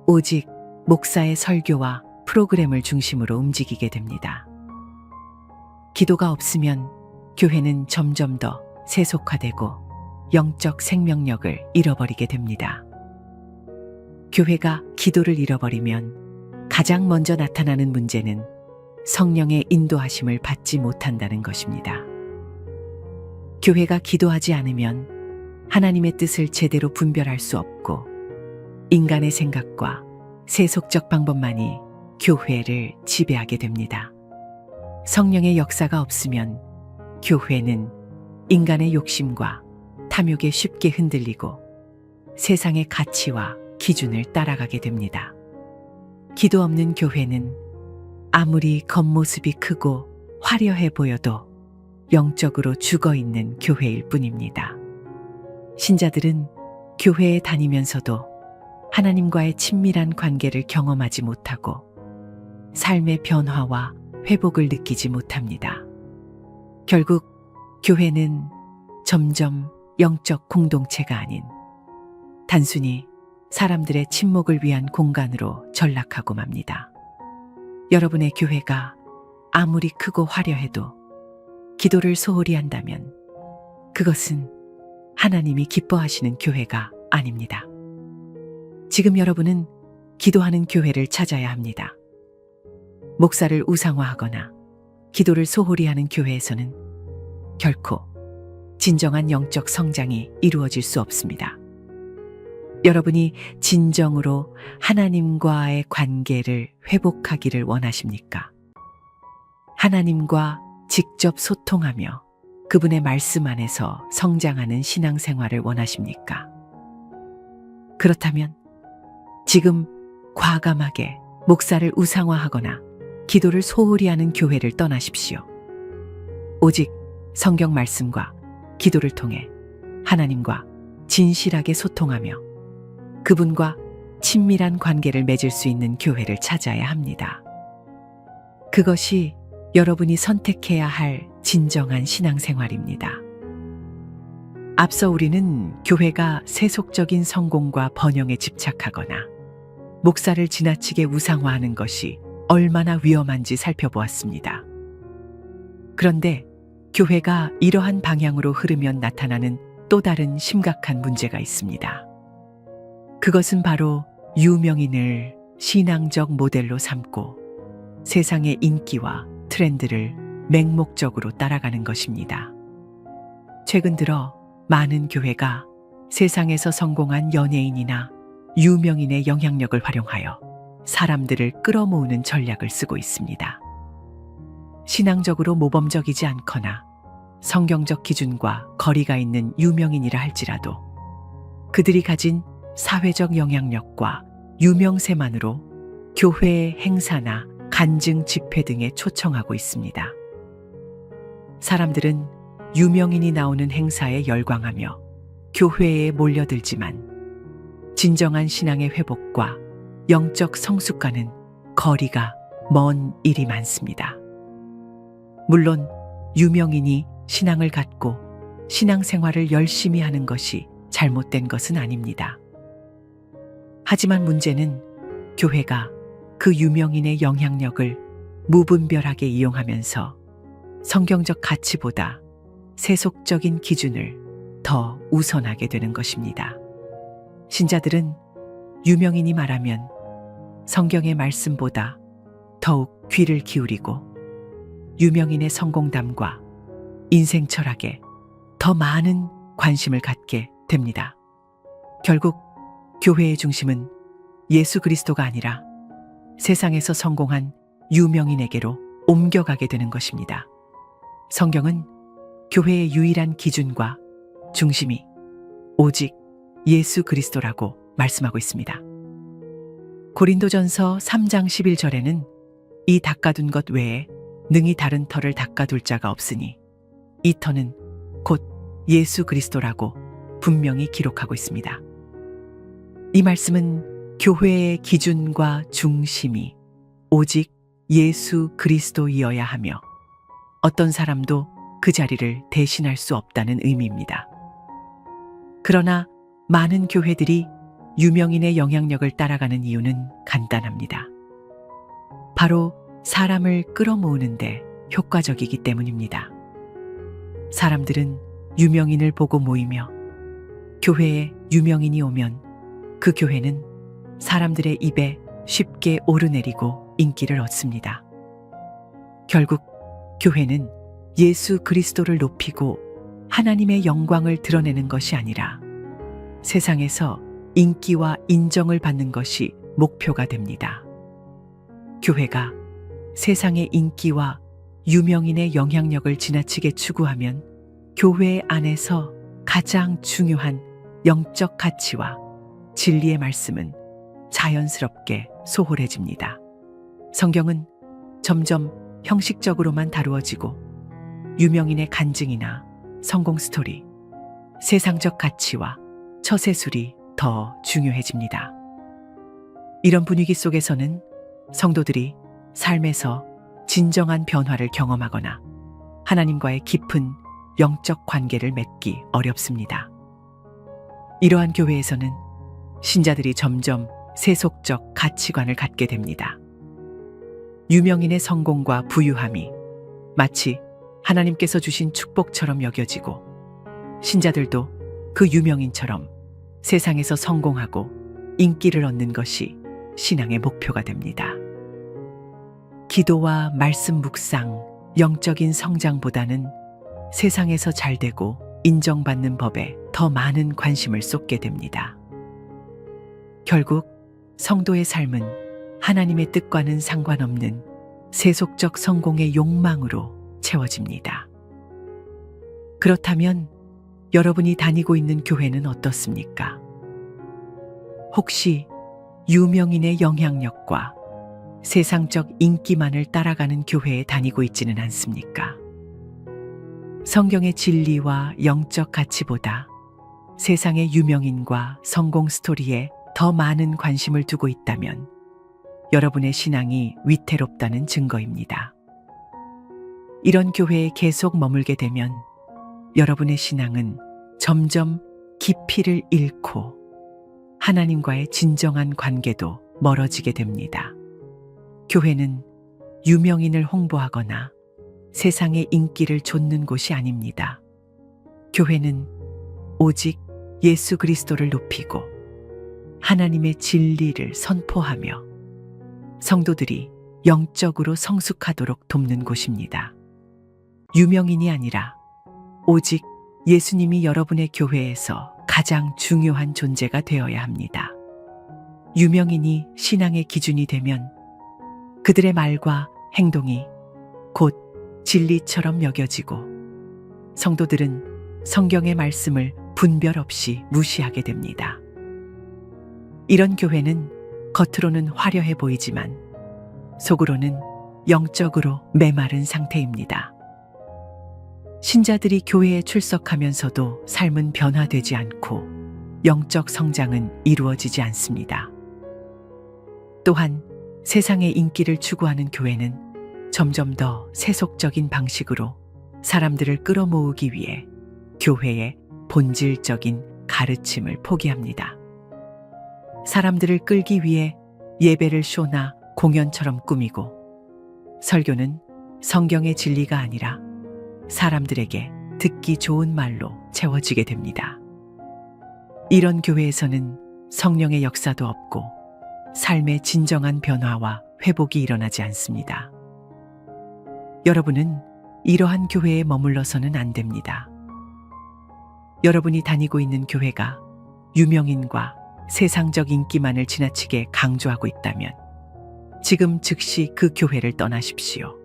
오직 목사의 설교와 프로그램을 중심으로 움직이게 됩니다. 기도가 없으면 교회는 점점 더 세속화되고 영적 생명력을 잃어버리게 됩니다. 교회가 기도를 잃어버리면 가장 먼저 나타나는 문제는 성령의 인도하심을 받지 못한다는 것입니다. 교회가 기도하지 않으면 하나님의 뜻을 제대로 분별할 수 없고 인간의 생각과 세속적 방법만이 교회를 지배하게 됩니다. 성령의 역사가 없으면 교회는 인간의 욕심과 탐욕에 쉽게 흔들리고 세상의 가치와 기준을 따라가게 됩니다. 기도 없는 교회는 아무리 겉모습이 크고 화려해 보여도 영적으로 죽어있는 교회일 뿐입니다. 신자들은 교회에 다니면서도 하나님과의 친밀한 관계를 경험하지 못하고 삶의 변화와 회복을 느끼지 못합니다. 결국 교회는 점점 영적 공동체가 아닌 단순히 사람들의 친목을 위한 공간으로 전락하고 맙니다. 여러분의 교회가 아무리 크고 화려해도 기도를 소홀히 한다면 그것은 하나님이 기뻐하시는 교회가 아닙니다. 지금 여러분은 기도하는 교회를 찾아야 합니다. 목사를 우상화하거나 기도를 소홀히 하는 교회에서는 결코 진정한 영적 성장이 이루어질 수 없습니다. 여러분이 진정으로 하나님과의 관계를 회복하기를 원하십니까? 하나님과 직접 소통하며 그분의 말씀 안에서 성장하는 신앙생활을 원하십니까? 그렇다면 지금 과감하게 목사를 우상화하거나 기도를 소홀히 하는 교회를 떠나십시오. 오직 성경 말씀과 기도를 통해 하나님과 진실하게 소통하며 그분과 친밀한 관계를 맺을 수 있는 교회를 찾아야 합니다. 그것이 여러분이 선택해야 할 진정한 신앙생활입니다. 앞서 우리는 교회가 세속적인 성공과 번영에 집착하거나 목사를 지나치게 우상화하는 것이 얼마나 위험한지 살펴보았습니다. 그런데 교회가 이러한 방향으로 흐르면 나타나는 또 다른 심각한 문제가 있습니다. 그것은 바로 유명인을 신앙적 모델로 삼고 세상의 인기와 트렌드를 맹목적으로 따라가는 것입니다. 최근 들어 많은 교회가 세상에서 성공한 연예인이나 유명인의 영향력을 활용하여 사람들을 끌어모으는 전략을 쓰고 있습니다. 신앙적으로 모범적이지 않거나 성경적 기준과 거리가 있는 유명인이라 할지라도 그들이 가진 사회적 영향력과 유명세만으로 교회의 행사나 간증 집회 등에 초청하고 있습니다. 사람들은 유명인이 나오는 행사에 열광하며 교회에 몰려들지만 진정한 신앙의 회복과 영적 성숙과는 거리가 먼 일이 많습니다. 물론 유명인이 신앙을 갖고 신앙생활을 열심히 하는 것이 잘못된 것은 아닙니다. 하지만 문제는 교회가 그 유명인의 영향력을 무분별하게 이용하면서 성경적 가치보다 세속적인 기준을 더 우선하게 되는 것입니다. 신자들은 유명인이 말하면 성경의 말씀보다 더욱 귀를 기울이고 유명인의 성공담과 인생 철학에 더 많은 관심을 갖게 됩니다. 결국 교회의 중심은 예수 그리스도가 아니라 세상에서 성공한 유명인에게로 옮겨가게 되는 것입니다. 성경은 교회의 유일한 기준과 중심이 오직 예수 그리스도라고 말씀하고 있습니다. 고린도전서 3장 11절에는 이 닦아둔 것 외에 능히 다른 터를 닦아둘 자가 없으니 이 터는 곧 예수 그리스도라고 분명히 기록하고 있습니다. 이 말씀은 교회의 기준과 중심이 오직 예수 그리스도이어야 하며 어떤 사람도 그 자리를 대신할 수 없다는 의미입니다. 그러나 많은 교회들이 유명인의 영향력을 따라가는 이유는 간단합니다. 바로 사람을 끌어모으는데 효과적이기 때문입니다. 사람들은 유명인을 보고 모이며 교회에 유명인이 오면 그 교회는 사람들의 입에 쉽게 오르내리고 인기를 얻습니다. 결국 교회는 예수 그리스도를 높이고 하나님의 영광을 드러내는 것이 아니라 세상에서 인기와 인정을 받는 것이 목표가 됩니다. 교회가 세상의 인기와 유명인의 영향력을 지나치게 추구하면 교회 안에서 가장 중요한 영적 가치와 진리의 말씀은 자연스럽게 소홀해집니다. 성경은 점점 형식적으로만 다루어지고 유명인의 간증이나 성공 스토리, 세상적 가치와 처세술이 더 중요해집니다. 이런 분위기 속에서는 성도들이 삶에서 진정한 변화를 경험하거나 하나님과의 깊은 영적 관계를 맺기 어렵습니다. 이러한 교회에서는 신자들이 점점 세속적 가치관을 갖게 됩니다. 유명인의 성공과 부유함이 마치 하나님께서 주신 축복처럼 여겨지고 신자들도 그 유명인처럼 세상에서 성공하고 인기를 얻는 것이 신앙의 목표가 됩니다. 기도와 말씀 묵상, 영적인 성장보다는 세상에서 잘되고 인정받는 법에 더 많은 관심을 쏟게 됩니다. 결국 성도의 삶은 하나님의 뜻과는 상관없는 세속적 성공의 욕망으로 채워집니다. 그렇다면 여러분이 다니고 있는 교회는 어떻습니까? 혹시 유명인의 영향력과 세상적 인기만을 따라가는 교회에 다니고 있지는 않습니까? 성경의 진리와 영적 가치보다 세상의 유명인과 성공 스토리에 더 많은 관심을 두고 있다면 여러분의 신앙이 위태롭다는 증거입니다. 이런 교회에 계속 머물게 되면 여러분의 신앙은 점점 깊이를 잃고 하나님과의 진정한 관계도 멀어지게 됩니다. 교회는 유명인을 홍보하거나 세상의 인기를 좇는 곳이 아닙니다. 교회는 오직 예수 그리스도를 높이고 하나님의 진리를 선포하며 성도들이 영적으로 성숙하도록 돕는 곳입니다. 유명인이 아니라 오직 예수님이 여러분의 교회에서 가장 중요한 존재가 되어야 합니다. 유명인이 신앙의 기준이 되면 그들의 말과 행동이 곧 진리처럼 여겨지고 성도들은 성경의 말씀을 분별 없이 무시하게 됩니다. 이런 교회는 겉으로는 화려해 보이지만 속으로는 영적으로 메마른 상태입니다. 신자들이 교회에 출석하면서도 삶은 변화되지 않고 영적 성장은 이루어지지 않습니다. 또한 세상의 인기를 추구하는 교회는 점점 더 세속적인 방식으로 사람들을 끌어모으기 위해 교회의 본질적인 가르침을 포기합니다. 사람들을 끌기 위해 예배를 쇼나 공연처럼 꾸미고 설교는 성경의 진리가 아니라 사람들에게 듣기 좋은 말로 채워지게 됩니다. 이런 교회에서는 성령의 역사도 없고 삶의 진정한 변화와 회복이 일어나지 않습니다. 여러분은 이러한 교회에 머물러서는 안 됩니다. 여러분이 다니고 있는 교회가 유명인과 세상적 인기만을 지나치게 강조하고 있다면 지금 즉시 그 교회를 떠나십시오.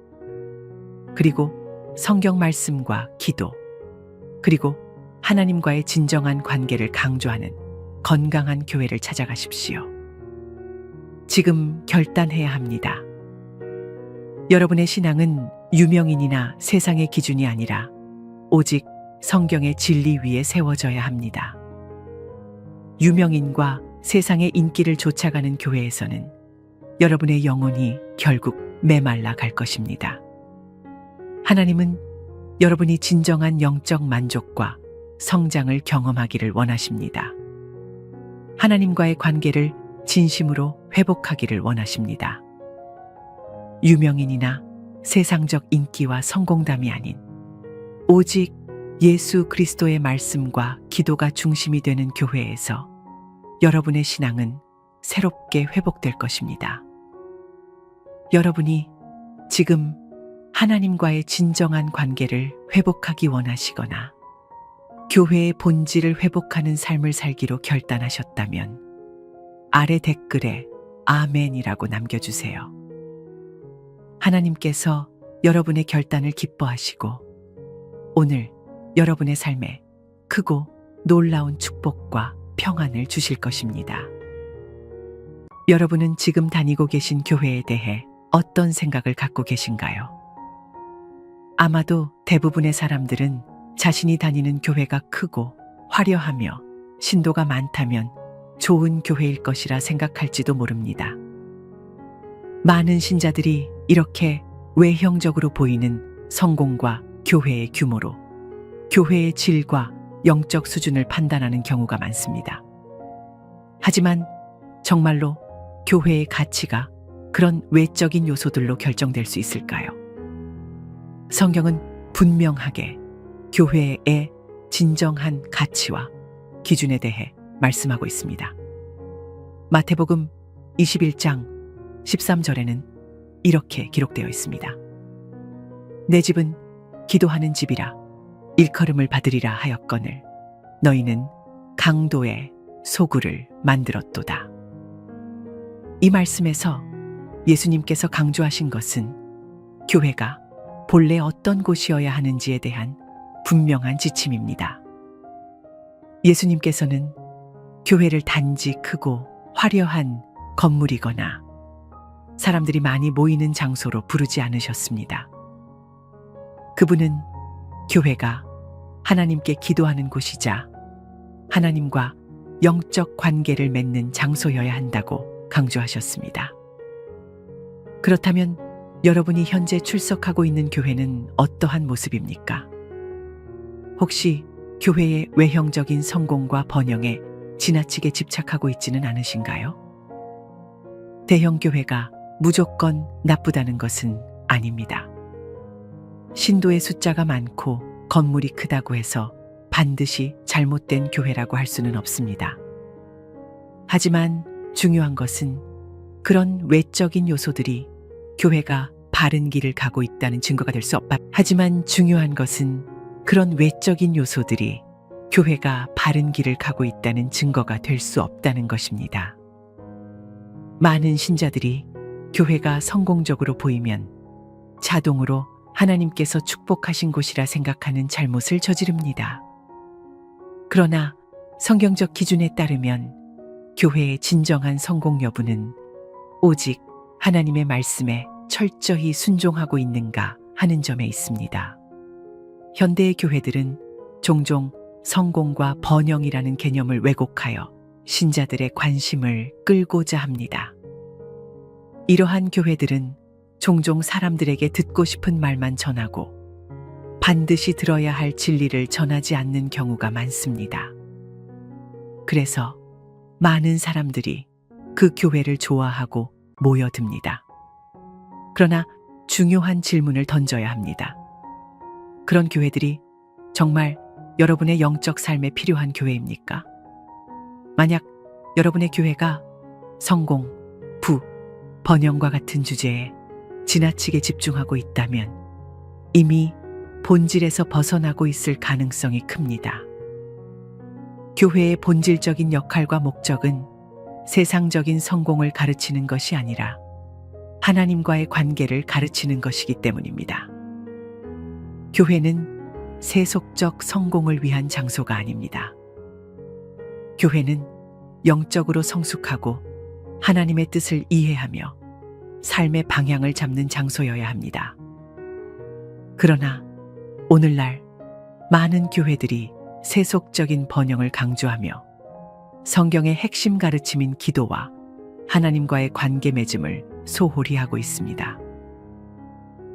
그리고 성경 말씀과 기도, 그리고 하나님과의 진정한 관계를 강조하는 건강한 교회를 찾아가십시오. 지금 결단해야 합니다. 여러분의 신앙은 유명인이나 세상의 기준이 아니라 오직 성경의 진리 위에 세워져야 합니다. 유명인과 세상의 인기를 쫓아가는 교회에서는 여러분의 영혼이 결국 메말라 갈 것입니다. 하나님은 여러분이 진정한 영적 만족과 성장을 경험하기를 원하십니다. 하나님과의 관계를 진심으로 회복하기를 원하십니다. 유명인이나 세상적 인기와 성공담이 아닌 오직 예수 그리스도의 말씀과 기도가 중심이 되는 교회에서 여러분의 신앙은 새롭게 회복될 것입니다. 여러분이 지금 하나님과의 진정한 관계를 회복하기 원하시거나 교회의 본질을 회복하는 삶을 살기로 결단하셨다면 아래 댓글에 아멘이라고 남겨주세요. 하나님께서 여러분의 결단을 기뻐하시고 오늘 여러분의 삶에 크고 놀라운 축복과 평안을 주실 것입니다. 여러분은 지금 다니고 계신 교회에 대해 어떤 생각을 갖고 계신가요? 아마도 대부분의 사람들은 자신이 다니는 교회가 크고 화려하며 신도가 많다면 좋은 교회일 것이라 생각할지도 모릅니다. 많은 신자들이 이렇게 외형적으로 보이는 성공과 교회의 규모로 교회의 질과 영적 수준을 판단하는 경우가 많습니다. 하지만 정말로 교회의 가치가 그런 외적인 요소들로 결정될 수 있을까요? 성경은 분명하게 교회의 진정한 가치와 기준에 대해 말씀하고 있습니다. 마태복음 21장 13절에는 이렇게 기록되어 있습니다. 내 집은 기도하는 집이라 일컬음을 받으리라 하였거늘 너희는 강도의 소굴을 만들었도다. 이 말씀에서 예수님께서 강조하신 것은 교회가 본래 어떤 곳이어야 하는지에 대한 분명한 지침입니다. 예수님께서는 교회를 단지 크고 화려한 건물이거나 사람들이 많이 모이는 장소로 부르지 않으셨습니다. 그분은 교회가 하나님께 기도하는 곳이자 하나님과 영적 관계를 맺는 장소여야 한다고 강조하셨습니다. 그렇다면 여러분이 현재 출석하고 있는 교회는 어떠한 모습입니까? 혹시 교회의 외형적인 성공과 번영에 지나치게 집착하고 있지는 않으신가요? 대형 교회가 무조건 나쁘다는 것은 아닙니다. 신도의 숫자가 많고 건물이 크다고 해서 반드시 잘못된 교회라고 할 수는 없습니다. 하지만 중요한 것은 그런 외적인 요소들이 교회가 바른 길을 가고 있다는 증거가 될 수 없다. 하지만 중요한 것은 그런 외적인 요소들이 교회가 바른 길을 가고 있다는 증거가 될 수 없다는 것입니다. 많은 신자들이 교회가 성공적으로 보이면 자동으로 하나님께서 축복하신 곳이라 생각하는 잘못을 저지릅니다. 그러나 성경적 기준에 따르면 교회의 진정한 성공 여부는 오직 하나님의 말씀에 철저히 순종하고 있는가 하는 점에 있습니다. 현대의 교회들은 종종 성공과 번영이라는 개념을 왜곡하여 신자들의 관심을 끌고자 합니다. 이러한 교회들은 종종 사람들에게 듣고 싶은 말만 전하고 반드시 들어야 할 진리를 전하지 않는 경우가 많습니다. 그래서 많은 사람들이 그 교회를 좋아하고 모여듭니다. 그러나 중요한 질문을 던져야 합니다. 그런 교회들이 정말 여러분의 영적 삶에 필요한 교회입니까? 만약 여러분의 교회가 성공, 부, 번영과 같은 주제에 지나치게 집중하고 있다면 이미 본질에서 벗어나고 있을 가능성이 큽니다. 교회의 본질적인 역할과 목적은 세상적인 성공을 가르치는 것이 아니라 하나님과의 관계를 가르치는 것이기 때문입니다. 교회는 세속적 성공을 위한 장소가 아닙니다. 교회는 영적으로 성숙하고 하나님의 뜻을 이해하며 삶의 방향을 잡는 장소여야 합니다. 그러나 오늘날 많은 교회들이 세속적인 번영을 강조하며 성경의 핵심 가르침인 기도와 하나님과의 관계 맺음을 소홀히 하고 있습니다.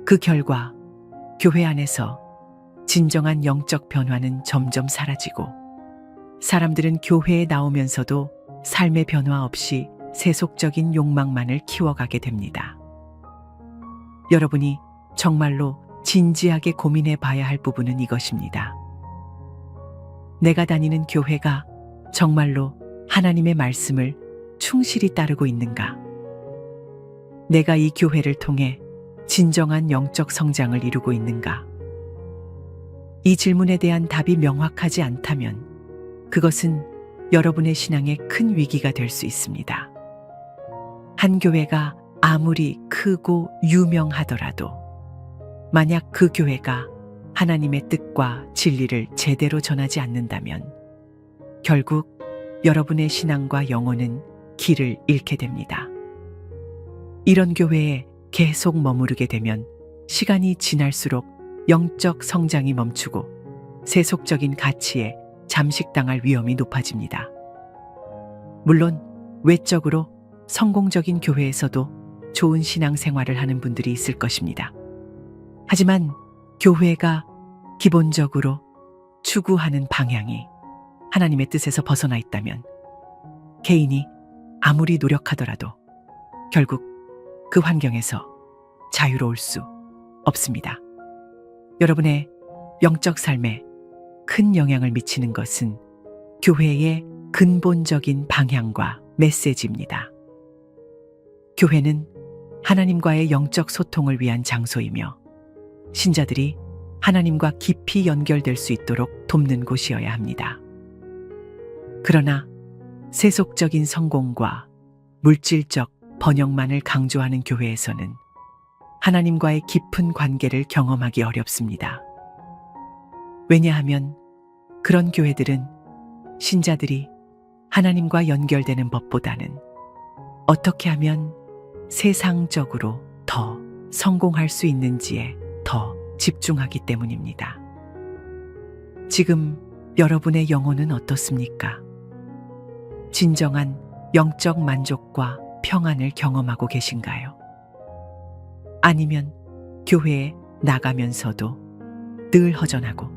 그 결과 교회 안에서 진정한 영적 변화는 점점 사라지고 사람들은 교회에 나오면서도 삶의 변화 없이 세속적인 욕망만을 키워가게 됩니다. 여러분이 정말로 진지하게 고민해 봐야 할 부분은 이것입니다. 내가 다니는 교회가 정말로 하나님의 말씀을 충실히 따르고 있는가? 내가 이 교회를 통해 진정한 영적 성장을 이루고 있는가? 이 질문에 대한 답이 명확하지 않다면 그것은 여러분의 신앙에 큰 위기가 될 수 있습니다. 한 교회가 아무리 크고 유명하더라도 만약 그 교회가 하나님의 뜻과 진리를 제대로 전하지 않는다면 결국 여러분의 신앙과 영혼은 길을 잃게 됩니다. 이런 교회에 계속 머무르게 되면 시간이 지날수록 영적 성장이 멈추고 세속적인 가치에 잠식당할 위험이 높아집니다. 물론 외적으로 성공적인 교회에서도 좋은 신앙생활을 하는 분들이 있을 것입니다. 하지만 교회가 기본적으로 추구하는 방향이 하나님의 뜻에서 벗어나 있다면 개인이 아무리 노력하더라도 결국 그 환경에서 자유로울 수 없습니다. 여러분의 영적 삶에 큰 영향을 미치는 것은 교회의 근본적인 방향과 메시지입니다. 교회는 하나님과의 영적 소통을 위한 장소이며 신자들이 하나님과 깊이 연결될 수 있도록 돕는 곳이어야 합니다. 그러나 세속적인 성공과 물질적 번영만을 강조하는 교회에서는 하나님과의 깊은 관계를 경험하기 어렵습니다. 왜냐하면 그런 교회들은 신자들이 하나님과 연결되는 법보다는 어떻게 하면 세상적으로 더 성공할 수 있는지에 더 집중하기 때문입니다. 지금 여러분의 영혼은 어떻습니까? 진정한 영적 만족과 평안을 경험하고 계신가요? 아니면 교회에 나가면서도 늘 허전하고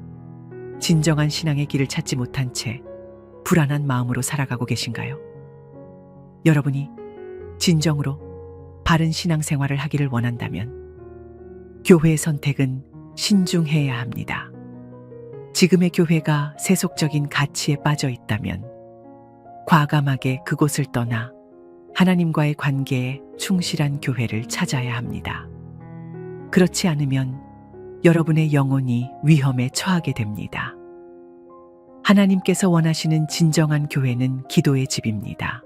진정한 신앙의 길을 찾지 못한 채 불안한 마음으로 살아가고 계신가요? 여러분이 진정으로 바른 신앙생활을 하기를 원한다면 교회의 선택은 신중해야 합니다. 지금의 교회가 세속적인 가치에 빠져 있다면 과감하게 그곳을 떠나 하나님과의 관계에 충실한 교회를 찾아야 합니다. 그렇지 않으면 여러분의 영혼이 위험에 처하게 됩니다. 하나님께서 원하시는 진정한 교회는 기도의 집입니다.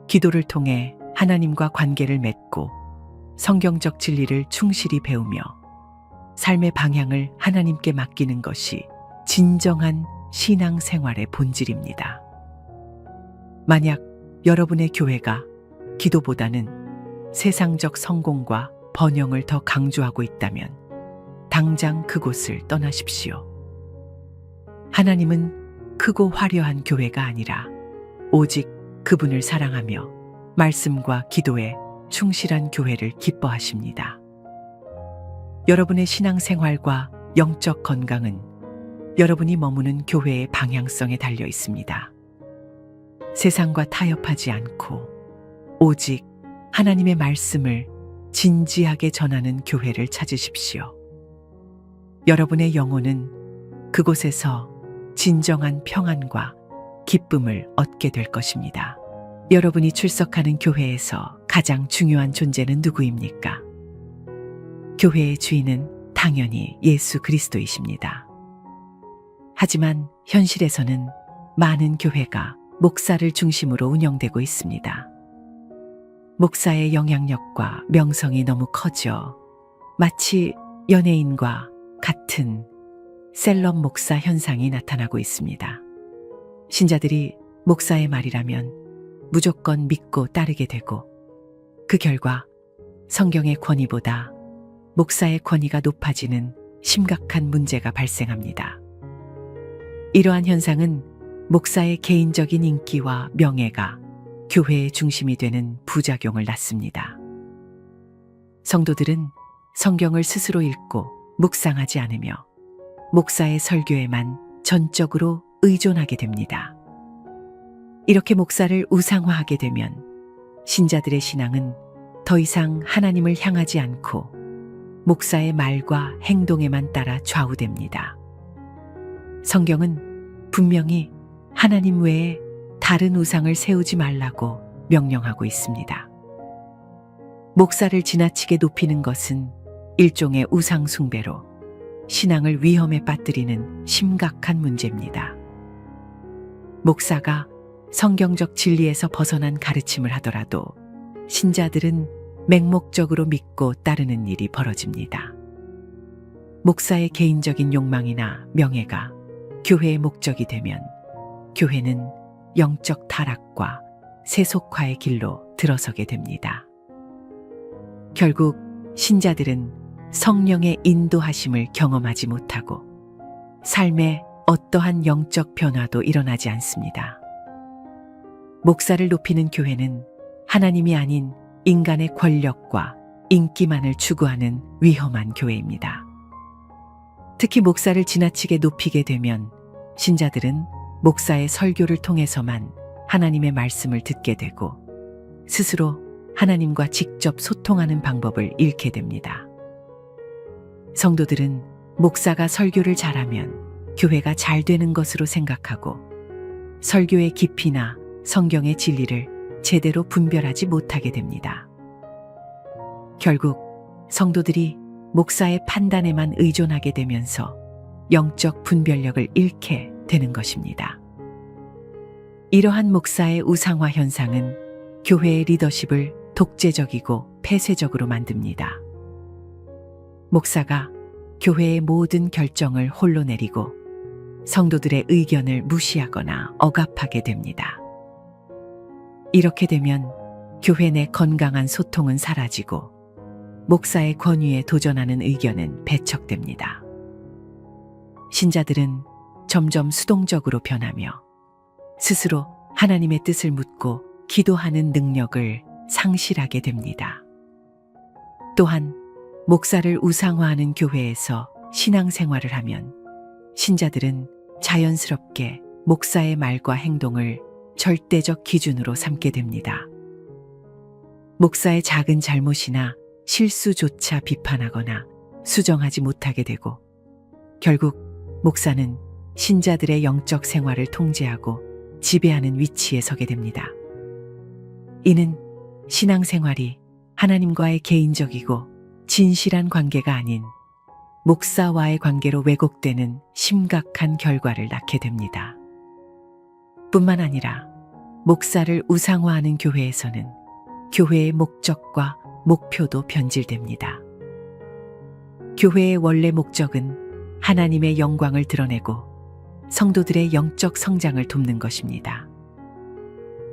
기도를 통해 하나님과 관계를 맺고 성경적 진리를 충실히 배우며 삶의 방향을 하나님께 맡기는 것이 진정한 신앙 생활의 본질입니다. 만약 여러분의 교회가 기도보다는 세상적 성공과 번영을 더 강조하고 있다면 당장 그곳을 떠나십시오. 하나님은 크고 화려한 교회가 아니라 오직 그분을 사랑하며 말씀과 기도에 충실한 교회를 기뻐하십니다. 여러분의 신앙생활과 영적 건강은 여러분이 머무는 교회의 방향성에 달려 있습니다. 세상과 타협하지 않고 오직 하나님의 말씀을 진지하게 전하는 교회를 찾으십시오. 여러분의 영혼은 그곳에서 진정한 평안과 기쁨을 얻게 될 것입니다. 여러분이 출석하는 교회에서 가장 중요한 존재는 누구입니까? 교회의 주인은 당연히 예수 그리스도이십니다. 하지만 현실에서는 많은 교회가 목사를 중심으로 운영되고 있습니다. 목사의 영향력과 명성이 너무 커져 마치 연예인과 같은 셀럽 목사 현상이 나타나고 있습니다. 신자들이 목사의 말이라면 무조건 믿고 따르게 되고 그 결과 성경의 권위보다 목사의 권위가 높아지는 심각한 문제가 발생합니다. 이러한 현상은 목사의 개인적인 인기와 명예가 교회의 중심이 되는 부작용을 낳습니다. 성도들은 성경을 스스로 읽고 묵상하지 않으며 목사의 설교에만 전적으로 의존하게 됩니다. 이렇게 목사를 우상화하게 되면 신자들의 신앙은 더 이상 하나님을 향하지 않고 목사의 말과 행동에만 따라 좌우됩니다. 성경은 분명히 하나님 외에 다른 우상을 세우지 말라고 명령하고 있습니다. 목사를 지나치게 높이는 것은 일종의 우상 숭배로 신앙을 위험에 빠뜨리는 심각한 문제입니다. 목사가 성경적 진리에서 벗어난 가르침을 하더라도 신자들은 맹목적으로 믿고 따르는 일이 벌어집니다. 목사의 개인적인 욕망이나 명예가 교회의 목적이 되면 교회는 영적 타락과 세속화의 길로 들어서게 됩니다. 결국 신자들은 성령의 인도하심을 경험하지 못하고 삶에 어떠한 영적 변화도 일어나지 않습니다. 목사를 높이는 교회는 하나님이 아닌 인간의 권력과 인기만을 추구하는 위험한 교회입니다. 특히 목사를 지나치게 높이게 되면 신자들은 목사의 설교를 통해서만 하나님의 말씀을 듣게 되고 스스로 하나님과 직접 소통하는 방법을 잃게 됩니다. 성도들은 목사가 설교를 잘하면 교회가 잘 되는 것으로 생각하고 설교의 깊이나 성경의 진리를 제대로 분별하지 못하게 됩니다. 결국 성도들이 목사의 판단에만 의존하게 되면서 영적 분별력을 잃게 되는 것입니다. 이러한 목사의 우상화 현상은 교회의 리더십을 독재적이고 폐쇄적으로 만듭니다. 목사가 교회의 모든 결정을 홀로 내리고 성도들의 의견을 무시하거나 억압하게 됩니다. 이렇게 되면 교회 내 건강한 소통은 사라지고 목사의 권위에 도전하는 의견은 배척됩니다. 신자들은 점점 수동적으로 변하며 스스로 하나님의 뜻을 묻고 기도하는 능력을 상실하게 됩니다. 또한 목사를 우상화하는 교회에서 신앙생활을 하면 신자들은 자연스럽게 목사의 말과 행동을 절대적 기준으로 삼게 됩니다. 목사의 작은 잘못이나 실수조차 비판하거나 수정하지 못하게 되고 결국 목사는 신자들의 영적 생활을 통제하고 지배하는 위치에 서게 됩니다. 이는 신앙생활이 하나님과의 개인적이고 진실한 관계가 아닌 목사와의 관계로 왜곡되는 심각한 결과를 낳게 됩니다. 뿐만 아니라 목사를 우상화하는 교회에서는 교회의 목적과 목표도 변질됩니다. 교회의 원래 목적은 하나님의 영광을 드러내고 성도들의 영적 성장을 돕는 것입니다.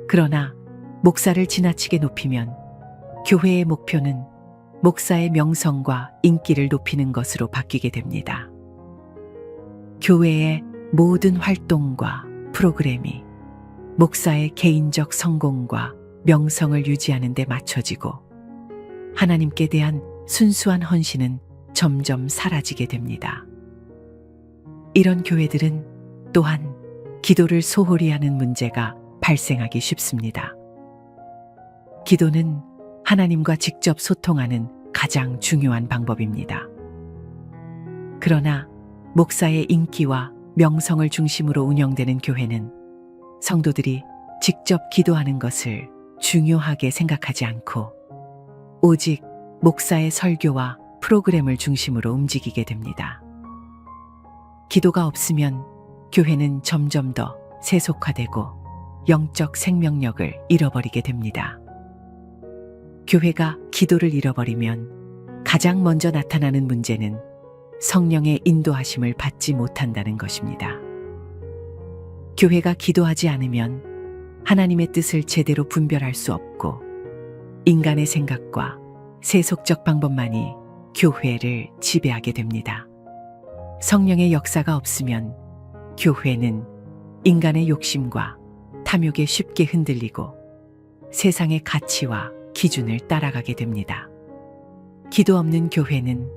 그러나 목사를 지나치게 높이면 교회의 목표는 목사의 명성과 인기를 높이는 것으로 바뀌게 됩니다. 교회의 모든 활동과 프로그램이 목사의 개인적 성공과 명성을 유지하는 데 맞춰지고 하나님께 대한 순수한 헌신은 점점 사라지게 됩니다. 이런 교회들은 또한 기도를 소홀히 하는 문제가 발생하기 쉽습니다. 기도는 하나님과 직접 소통하는 가장 중요한 방법입니다. 그러나 목사의 인기와 명성을 중심으로 운영되는 교회는 성도들이 직접 기도하는 것을 중요하게 생각하지 않고 오직 목사의 설교와 프로그램을 중심으로 움직이게 됩니다. 기도가 없으면 교회는 점점 더 세속화되고 영적 생명력을 잃어버리게 됩니다. 교회가 기도를 잃어버리면 가장 먼저 나타나는 문제는 성령의 인도하심을 받지 못한다는 것입니다. 교회가 기도하지 않으면 하나님의 뜻을 제대로 분별할 수 없고 인간의 생각과 세속적 방법만이 교회를 지배하게 됩니다. 성령의 역사가 없으면 교회는 인간의 욕심과 탐욕에 쉽게 흔들리고 세상의 가치와 기준을 따라가게 됩니다. 기도 없는 교회는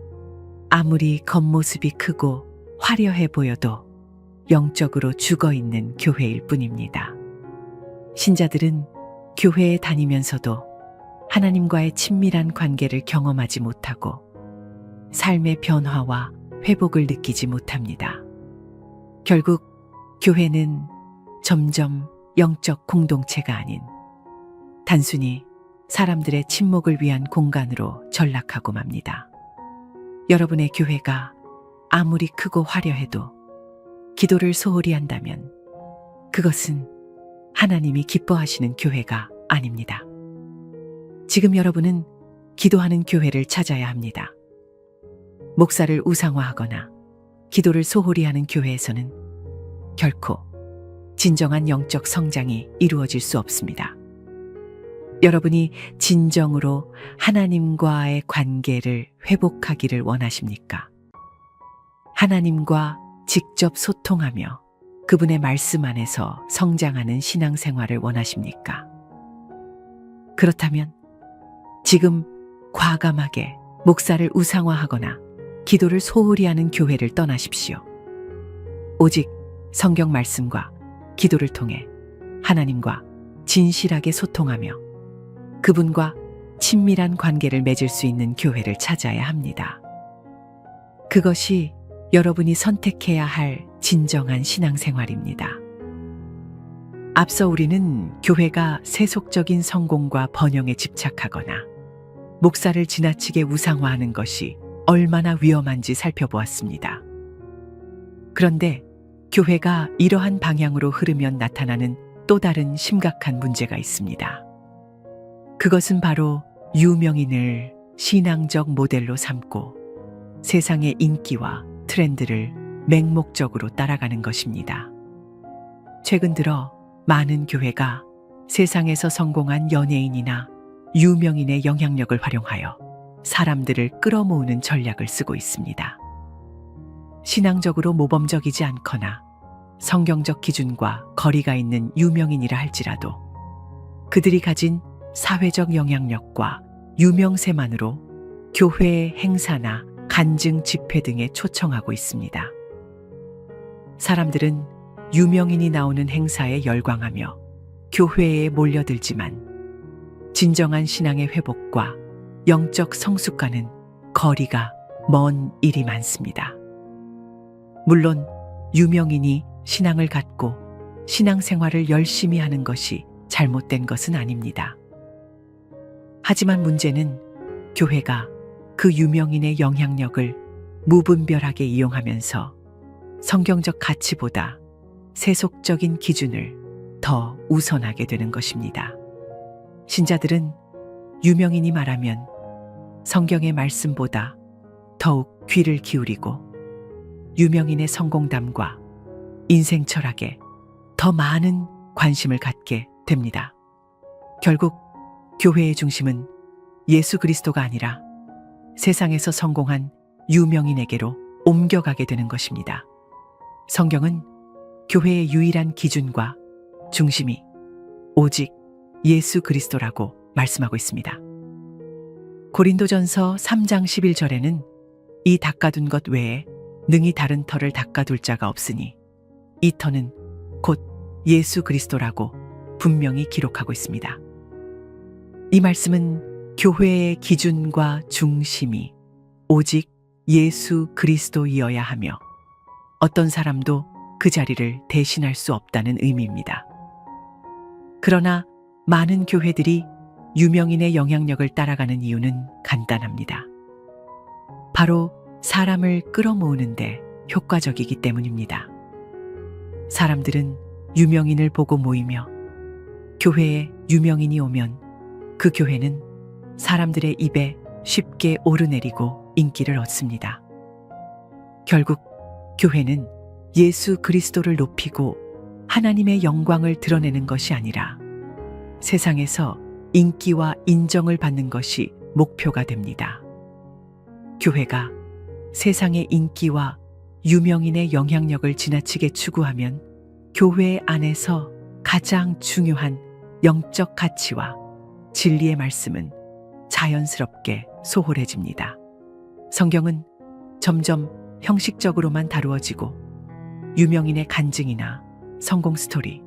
아무리 겉모습이 크고 화려해 보여도 영적으로 죽어있는 교회일 뿐입니다. 신자들은 교회에 다니면서도 하나님과의 친밀한 관계를 경험하지 못하고 삶의 변화와 회복을 느끼지 못합니다. 결국 교회는 점점 영적 공동체가 아닌 단순히 사람들의 친목을 위한 공간으로 전락하고 맙니다. 여러분의 교회가 아무리 크고 화려해도 기도를 소홀히 한다면 그것은 하나님이 기뻐하시는 교회가 아닙니다. 지금 여러분은 기도하는 교회를 찾아야 합니다. 목사를 우상화하거나 기도를 소홀히 하는 교회에서는 결코 진정한 영적 성장이 이루어질 수 없습니다. 여러분이 진정으로 하나님과의 관계를 회복하기를 원하십니까? 하나님과 직접 소통하며 그분의 말씀 안에서 성장하는 신앙생활을 원하십니까? 그렇다면 지금 과감하게 목사를 우상화하거나 기도를 소홀히 하는 교회를 떠나십시오. 오직 성경 말씀과 기도를 통해 하나님과 진실하게 소통하며 그분과 친밀한 관계를 맺을 수 있는 교회를 찾아야 합니다. 그것이 여러분이 선택해야 할 진정한 신앙생활입니다. 앞서 우리는 교회가 세속적인 성공과 번영에 집착하거나 목사를 지나치게 우상화하는 것이 얼마나 위험한지 살펴보았습니다. 그런데 교회가 이러한 방향으로 흐르면 나타나는 또 다른 심각한 문제가 있습니다. 그것은 바로 유명인을 신앙적 모델로 삼고 세상의 인기와 트렌드를 맹목적으로 따라가는 것입니다. 최근 들어 많은 교회가 세상에서 성공한 연예인이나 유명인의 영향력을 활용하여 사람들을 끌어모으는 전략을 쓰고 있습니다. 신앙적으로 모범적이지 않거나 성경적 기준과 거리가 있는 유명인이라 할지라도 그들이 가진 사회적 영향력과 유명세만으로 교회의 행사나 간증 집회 등에 초청하고 있습니다. 사람들은 유명인이 나오는 행사에 열광하며 교회에 몰려들지만 진정한 신앙의 회복과 영적 성숙과는 거리가 먼 일이 많습니다. 물론 유명인이 신앙을 갖고 신앙생활을 열심히 하는 것이 잘못된 것은 아닙니다. 하지만 문제는 교회가 그 유명인의 영향력을 무분별하게 이용하면서 성경적 가치보다 세속적인 기준을 더 우선하게 되는 것입니다. 신자들은 유명인이 말하면 성경의 말씀보다 더욱 귀를 기울이고 유명인의 성공담과 인생 철학에 더 많은 관심을 갖게 됩니다. 결국 교회의 중심은 예수 그리스도가 아니라 세상에서 성공한 유명인에게로 옮겨가게 되는 것입니다. 성경은 교회의 유일한 기준과 중심이 오직 예수 그리스도라고 말씀하고 있습니다. 고린도전서 3장 11절에는 이 닦아둔 것 외에 능히 다른 터를 닦아둘 자가 없으니 이 터는 곧 예수 그리스도라고 분명히 기록하고 있습니다. 이 말씀은 교회의 기준과 중심이 오직 예수 그리스도이어야 하며 어떤 사람도 그 자리를 대신할 수 없다는 의미입니다. 그러나 많은 교회들이 유명인의 영향력을 따라가는 이유는 간단합니다. 바로 사람을 끌어모으는데 효과적이기 때문입니다. 사람들은 유명인을 보고 모이며 교회에 유명인이 오면 그 교회는 사람들의 입에 쉽게 오르내리고 인기를 얻습니다. 결국 교회는 예수 그리스도를 높이고 하나님의 영광을 드러내는 것이 아니라 세상에서 인기와 인정을 받는 것이 목표가 됩니다. 교회가 세상의 인기와 유명인의 영향력을 지나치게 추구하면 교회 안에서 가장 중요한 영적 가치와 진리의 말씀은 자연스럽게 소홀해집니다. 성경은 점점 형식적으로만 다루어지고 유명인의 간증이나 성공 스토리,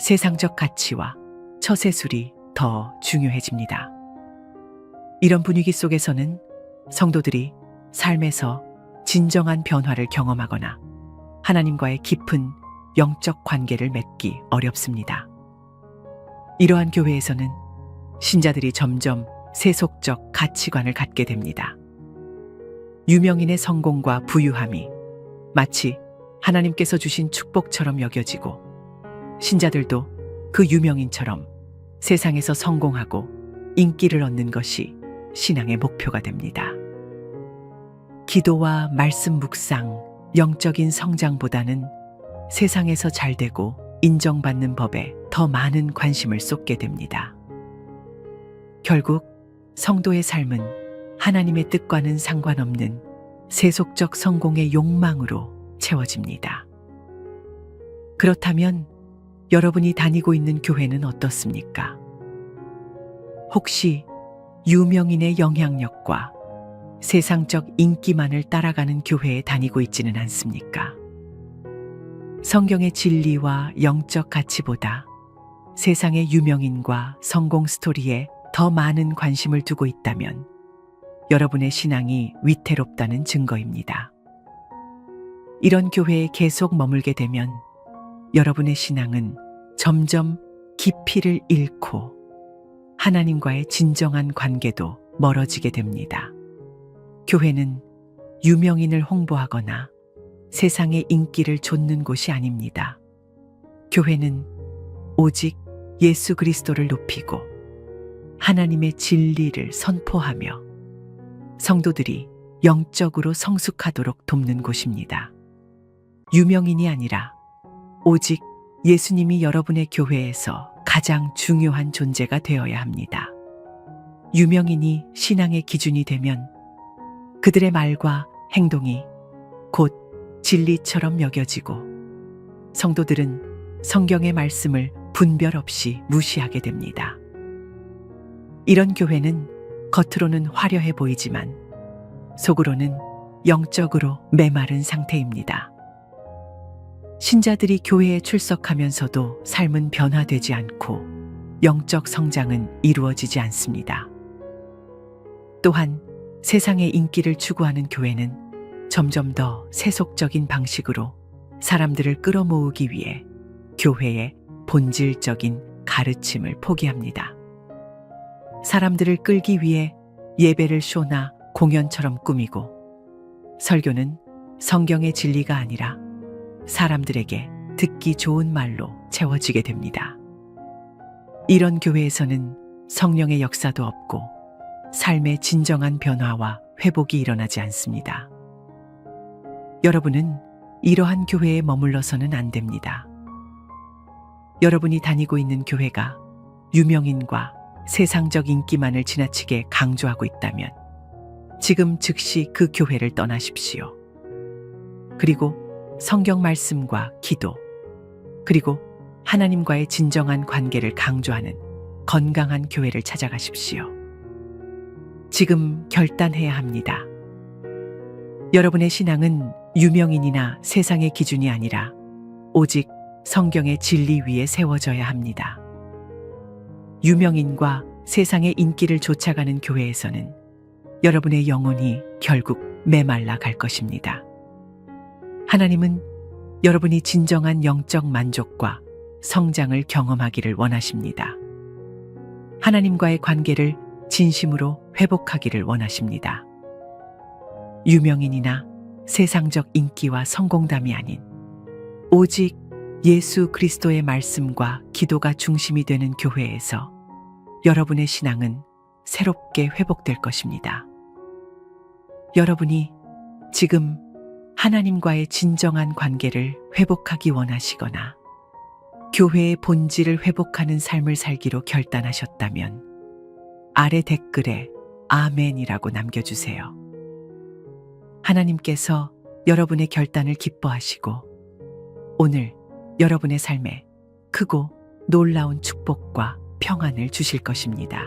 세상적 가치와 처세술이 더 중요해집니다. 이런 분위기 속에서는 성도들이 삶에서 진정한 변화를 경험하거나 하나님과의 깊은 영적 관계를 맺기 어렵습니다. 이러한 교회에서는 신자들이 점점 세속적 가치관을 갖게 됩니다. 유명인의 성공과 부유함이 마치 하나님께서 주신 축복처럼 여겨지고 신자들도 그 유명인처럼 세상에서 성공하고 인기를 얻는 것이 신앙의 목표가 됩니다. 기도와 말씀 묵상, 영적인 성장보다는 세상에서 잘되고 인정받는 법에 더 많은 관심을 쏟게 됩니다. 결국 성도의 삶은 하나님의 뜻과는 상관없는 세속적 성공의 욕망으로 채워집니다. 그렇다면 여러분이 다니고 있는 교회는 어떻습니까? 혹시 유명인의 영향력과 세상적 인기만을 따라가는 교회에 다니고 있지는 않습니까? 성경의 진리와 영적 가치보다 세상의 유명인과 성공 스토리에 더 많은 관심을 두고 있다면 여러분의 신앙이 위태롭다는 증거입니다. 이런 교회에 계속 머물게 되면 여러분의 신앙은 점점 깊이를 잃고 하나님과의 진정한 관계도 멀어지게 됩니다. 교회는 유명인을 홍보하거나 세상의 인기를 좇는 곳이 아닙니다. 교회는 오직 예수 그리스도를 높이고 하나님의 진리를 선포하며 성도들이 영적으로 성숙하도록 돕는 곳입니다. 유명인이 아니라 오직 예수님이 여러분의 교회에서 가장 중요한 존재가 되어야 합니다. 유명인이 신앙의 기준이 되면 그들의 말과 행동이 곧 진리처럼 여겨지고 성도들은 성경의 말씀을 분별 없이 무시하게 됩니다. 이런 교회는 겉으로는 화려해 보이지만 속으로는 영적으로 메마른 상태입니다. 신자들이 교회에 출석하면서도 삶은 변화되지 않고 영적 성장은 이루어지지 않습니다. 또한 세상의 인기를 추구하는 교회는 점점 더 세속적인 방식으로 사람들을 끌어모으기 위해 교회의 본질적인 가르침을 포기합니다. 사람들을 끌기 위해 예배를 쇼나 공연처럼 꾸미고, 설교는 성경의 진리가 아니라 사람들에게 듣기 좋은 말로 채워지게 됩니다. 이런 교회에서는 성령의 역사도 없고 삶의 진정한 변화와 회복이 일어나지 않습니다. 여러분은 이러한 교회에 머물러서는 안 됩니다. 여러분이 다니고 있는 교회가 유명인과 세상적 인기만을 지나치게 강조하고 있다면 지금 즉시 그 교회를 떠나십시오. 그리고 성경 말씀과 기도, 그리고 하나님과의 진정한 관계를 강조하는 건강한 교회를 찾아가십시오. 지금 결단해야 합니다. 여러분의 신앙은 유명인이나 세상의 기준이 아니라 오직 성경의 진리 위에 세워져야 합니다. 유명인과 세상의 인기를 쫓아가는 교회에서는 여러분의 영혼이 결국 메말라 갈 것입니다. 하나님은 여러분이 진정한 영적 만족과 성장을 경험하기를 원하십니다. 하나님과의 관계를 진심으로 회복하기를 원하십니다. 유명인이나 세상적 인기와 성공담이 아닌 오직 예수 그리스도의 말씀과 기도가 중심이 되는 교회에서 여러분의 신앙은 새롭게 회복될 것입니다. 여러분이 지금 하나님과의 진정한 관계를 회복하기 원하시거나 교회의 본질을 회복하는 삶을 살기로 결단하셨다면 아래 댓글에 아멘이라고 남겨주세요. 하나님께서 여러분의 결단을 기뻐하시고 오늘 여러분의 삶에 크고 놀라운 축복과 평안을 주실 것입니다.